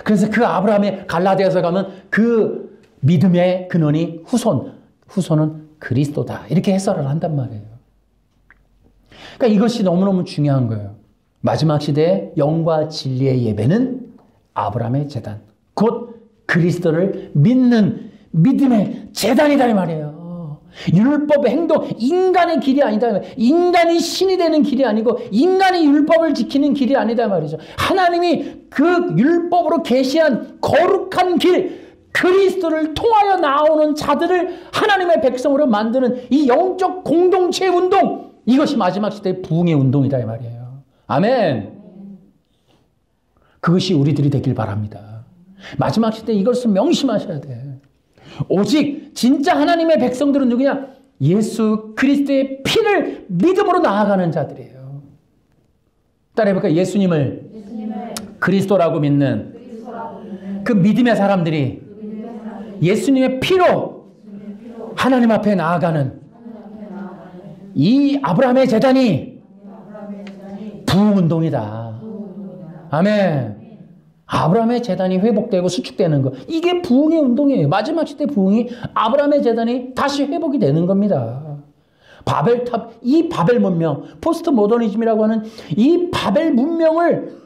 그래서 그 아브라함의 갈라디아서 가면 그 믿음의 근원이 후손은 그리스도다. 이렇게 해설을 한단 말이에요. 그러니까 이것이 너무너무 중요한 거예요. 마지막 시대의 영과 진리의 예배는 아브라함의 제단, 곧 그리스도를 믿는 믿음의 제단이다 이 말이에요. 율법의 행동, 인간의 길이 아니다. 인간이 신이 되는 길이 아니고 인간이 율법을 지키는 길이 아니다 말이죠. 하나님이 그 율법으로 계시한 거룩한 길, 그리스도를 통하여 나오는 자들을 하나님의 백성으로 만드는 이 영적 공동체 운동, 이것이 마지막 시대의 부흥의 운동이다 이 말이에요. 아멘. 그것이 우리들이 되길 바랍니다. 마지막 시대에 이것을 명심하셔야 돼. 오직 진짜 하나님의 백성들은 누구냐? 예수 그리스도의 피를 믿음으로 나아가는 자들이에요. 따라해볼까요? 예수님을 그리스도라고 믿는 그 믿음의 사람들이 예수님의 피로 하나님 앞에 나아가는 이 아브라함의 제단이 부흥운동이다. 아멘. 아브라함의 제단이 회복되고 수축되는 것, 이게 부흥의 운동이에요. 마지막 시대 부흥이 아브라함의 제단이 다시 회복이 되는 겁니다. 바벨탑, 이 바벨 문명, 포스트 모더니즘이라고 하는 이 바벨 문명을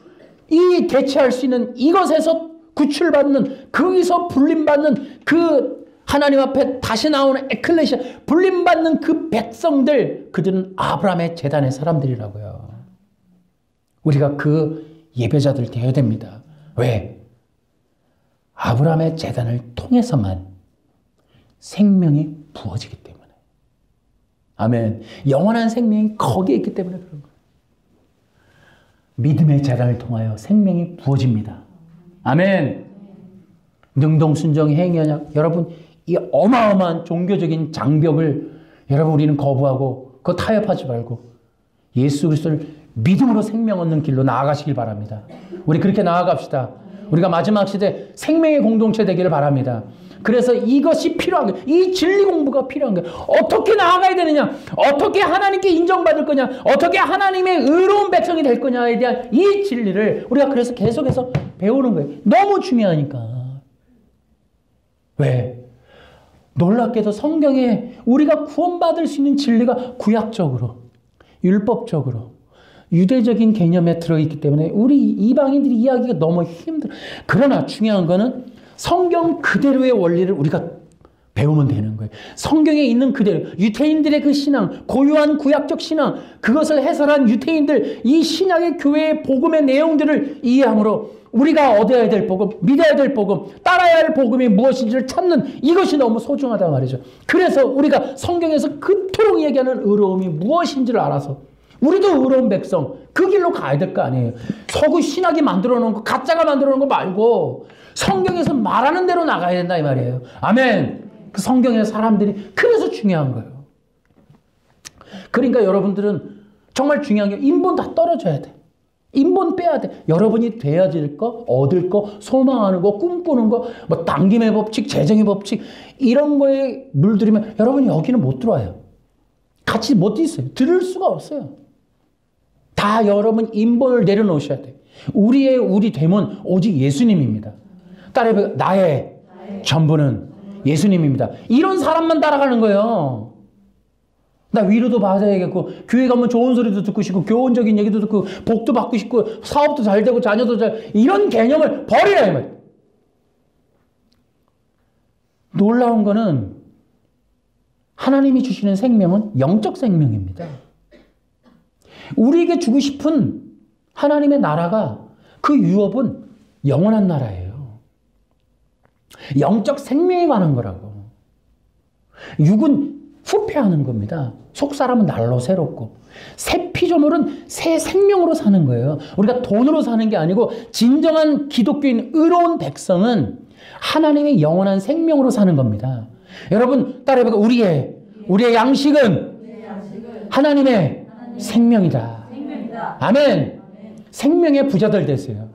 이 대체할 수 있는 이것에서 구출받는, 거기서 불림받는 그 하나님 앞에 다시 나오는 에클레시아, 불림받는 그 백성들, 그들은 아브라함의 제단의 사람들이라고요. 우리가 그 예배자들 되어야 됩니다. 왜? 아브라함의 제단을 통해서만 생명이 부어지기 때문에. 아멘. 영원한 생명이 거기에 있기 때문에 그런 거예요. 믿음의 제단을 통하여 생명이 부어집니다. 아멘. 능동순종 행위언약. 여러분, 이 어마어마한 종교적인 장벽을 여러분 우리는 거부하고 그거 타협하지 말고 예수 그리스도를 믿음으로 생명 얻는 길로 나아가시길 바랍니다. 우리 그렇게 나아갑시다. 우리가 마지막 시대 생명의 공동체 되기를 바랍니다. 그래서 이것이 필요한 거예요. 이 진리 공부가 필요한 거예요. 어떻게 나아가야 되느냐? 어떻게 하나님께 인정받을 거냐? 어떻게 하나님의 의로운 백성이 될 거냐에 대한 이 진리를 우리가 그래서 계속해서 배우는 거예요. 너무 중요하니까. 왜? 놀랍게도 성경에 우리가 구원받을 수 있는 진리가 구약적으로, 율법적으로, 유대적인 개념에 들어있기 때문에 우리 이방인들이 이해하기가 너무 힘들어. 그러나 중요한 거는 성경 그대로의 원리를 우리가 배우면 되는 거예요. 성경에 있는 그대로 유태인들의 그 신앙, 고유한 구약적 신앙, 그것을 해설한 유태인들 이 신약의 교회의 복음의 내용들을 이해함으로 우리가 얻어야 될 복음, 믿어야 될 복음, 따라야 할 복음이 무엇인지를 찾는 이것이 너무 소중하다 말이죠. 그래서 우리가 성경에서 그토록 얘기하는 의로움이 무엇인지를 알아서 우리도 의로운 백성 그 길로 가야 될 거 아니에요. 서구 신학이 만들어 놓은 거, 가짜가 만들어 놓은 거 말고 성경에서 말하는 대로 나가야 된다 이 말이에요. 아멘. 그 성경의 사람들이 그래서 중요한 거예요. 그러니까 여러분들은 정말 중요한 게 인본 다 떨어져야 돼. 인본 빼야 돼. 여러분이 되어질 거, 얻을 거, 소망하는 거, 꿈꾸는 거, 뭐 당김의 법칙, 재정의 법칙 이런 거에 물들이면 여러분이 여기는 못 들어와요. 같이 못 있어요. 들을 수가 없어요. 다 여러분 인본을 내려놓으셔야 돼. 우리 됨은 오직 예수님입니다. 따라해보세요. 나의 전부는 예수님입니다. 이런 사람만 따라가는 거예요. 나 위로도 받아야겠고 교회 가면 좋은 소리도 듣고 싶고 교훈적인 얘기도 듣고 복도 받고 싶고 사업도 잘 되고 자녀도 잘 이런 개념을 버리라 이 말이에요. 놀라운 거는 하나님이 주시는 생명은 영적 생명입니다. 우리에게 주고 싶은 하나님의 나라가 그 유업은 영원한 나라예요. 영적 생명에 관한 거라고. 육은 후패하는 겁니다. 속사람은 날로 새롭고 새 피조물은 새 생명으로 사는 거예요. 우리가 돈으로 사는 게 아니고 진정한 기독교인 의로운 백성은 하나님의 영원한 생명으로 사는 겁니다. 여러분 따라해보세요. 우리의 양식은 하나님의 생명이다. 아멘. 생명의 부자들 되세요.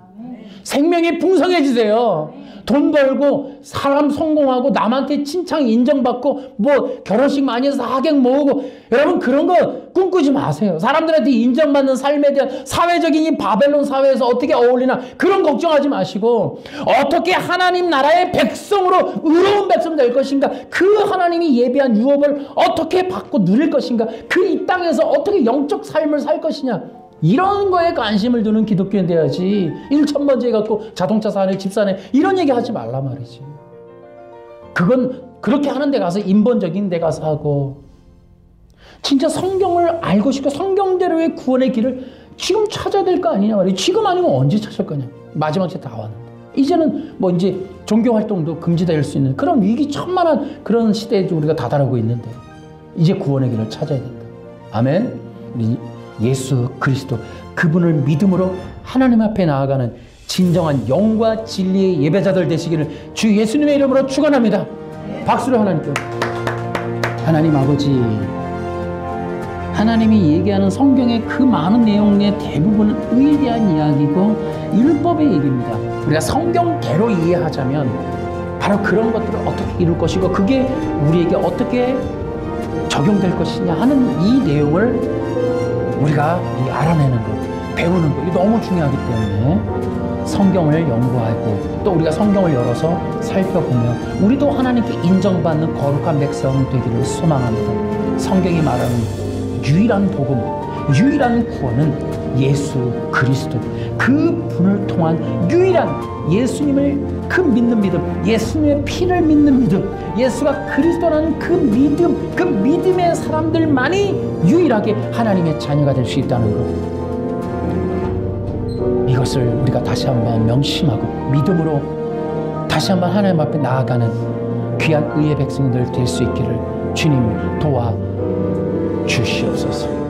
생명이 풍성해지세요. 돈 벌고 사람 성공하고 남한테 칭찬 인정받고 뭐 결혼식 많이 해서 하객 모으고 여러분 그런 거 꿈꾸지 마세요. 사람들한테 인정받는 삶에 대한 사회적인 이 바벨론 사회에서 어떻게 어울리나 그런 걱정하지 마시고 어떻게 하나님 나라의 백성으로 의로운 백성 될 것인가, 그 하나님이 예비한 유업을 어떻게 받고 누릴 것인가, 그 이 땅에서 어떻게 영적 삶을 살 것이냐, 이런 거에 관심을 두는 기독교인 돼야지 1,000번째 갖고 자동차 사네 집 사네 이런 얘기 하지 말라 말이지. 그건 그렇게 하는 데 가서 인본적인 데 가서 하고 진짜 성경을 알고 싶고 성경대로의 구원의 길을 지금 찾아야 될 거 아니냐 말이야. 지금 아니면 언제 찾을 거냐. 마지막 때 다 왔는데 이제는 뭐 이제 종교활동도 금지될 수 있는 그런 위기천만한 그런 시대에 우리가 다다르고 있는데 이제 구원의 길을 찾아야 된다. 아멘. 우리 예수 그리스도 그분을 믿음으로 하나님 앞에 나아가는 진정한 영과 진리의 예배자들 되시기를 주 예수님의 이름으로 축원합니다. 박수로 하나님께. 하나님 아버지, 하나님이 얘기하는 성경의 그 많은 내용의 대부분은 의에 대한 이야기고 율법의 얘기입니다. 우리가 성경대로 이해하자면 바로 그런 것들을 어떻게 이룰 것이고 그게 우리에게 어떻게 적용될 것이냐 하는 이 내용을 우리가 알아내는 것, 배우는 것, 이게 너무 중요하기 때문에 성경을 연구하고 또 우리가 성경을 열어서 살펴보며 우리도 하나님께 인정받는 거룩한 백성 되기를 소망합니다. 성경이 말하는 유일한 복음, 유일한 구원은 예수 그리스도, 그 분을 통한 유일한 예수님을 그 믿는 믿음, 예수님의 피를 믿는 믿음, 예수가 그리스도라는 그 믿음, 그 믿음의 사람들만이 유일하게 하나님의 자녀가 될 수 있다는 것. 이것을 우리가 다시 한번 명심하고 믿음으로 다시 한번 하나님 앞에 나아가는 귀한 의의 백성들 될 수 있기를 주님 도와 주시옵소서.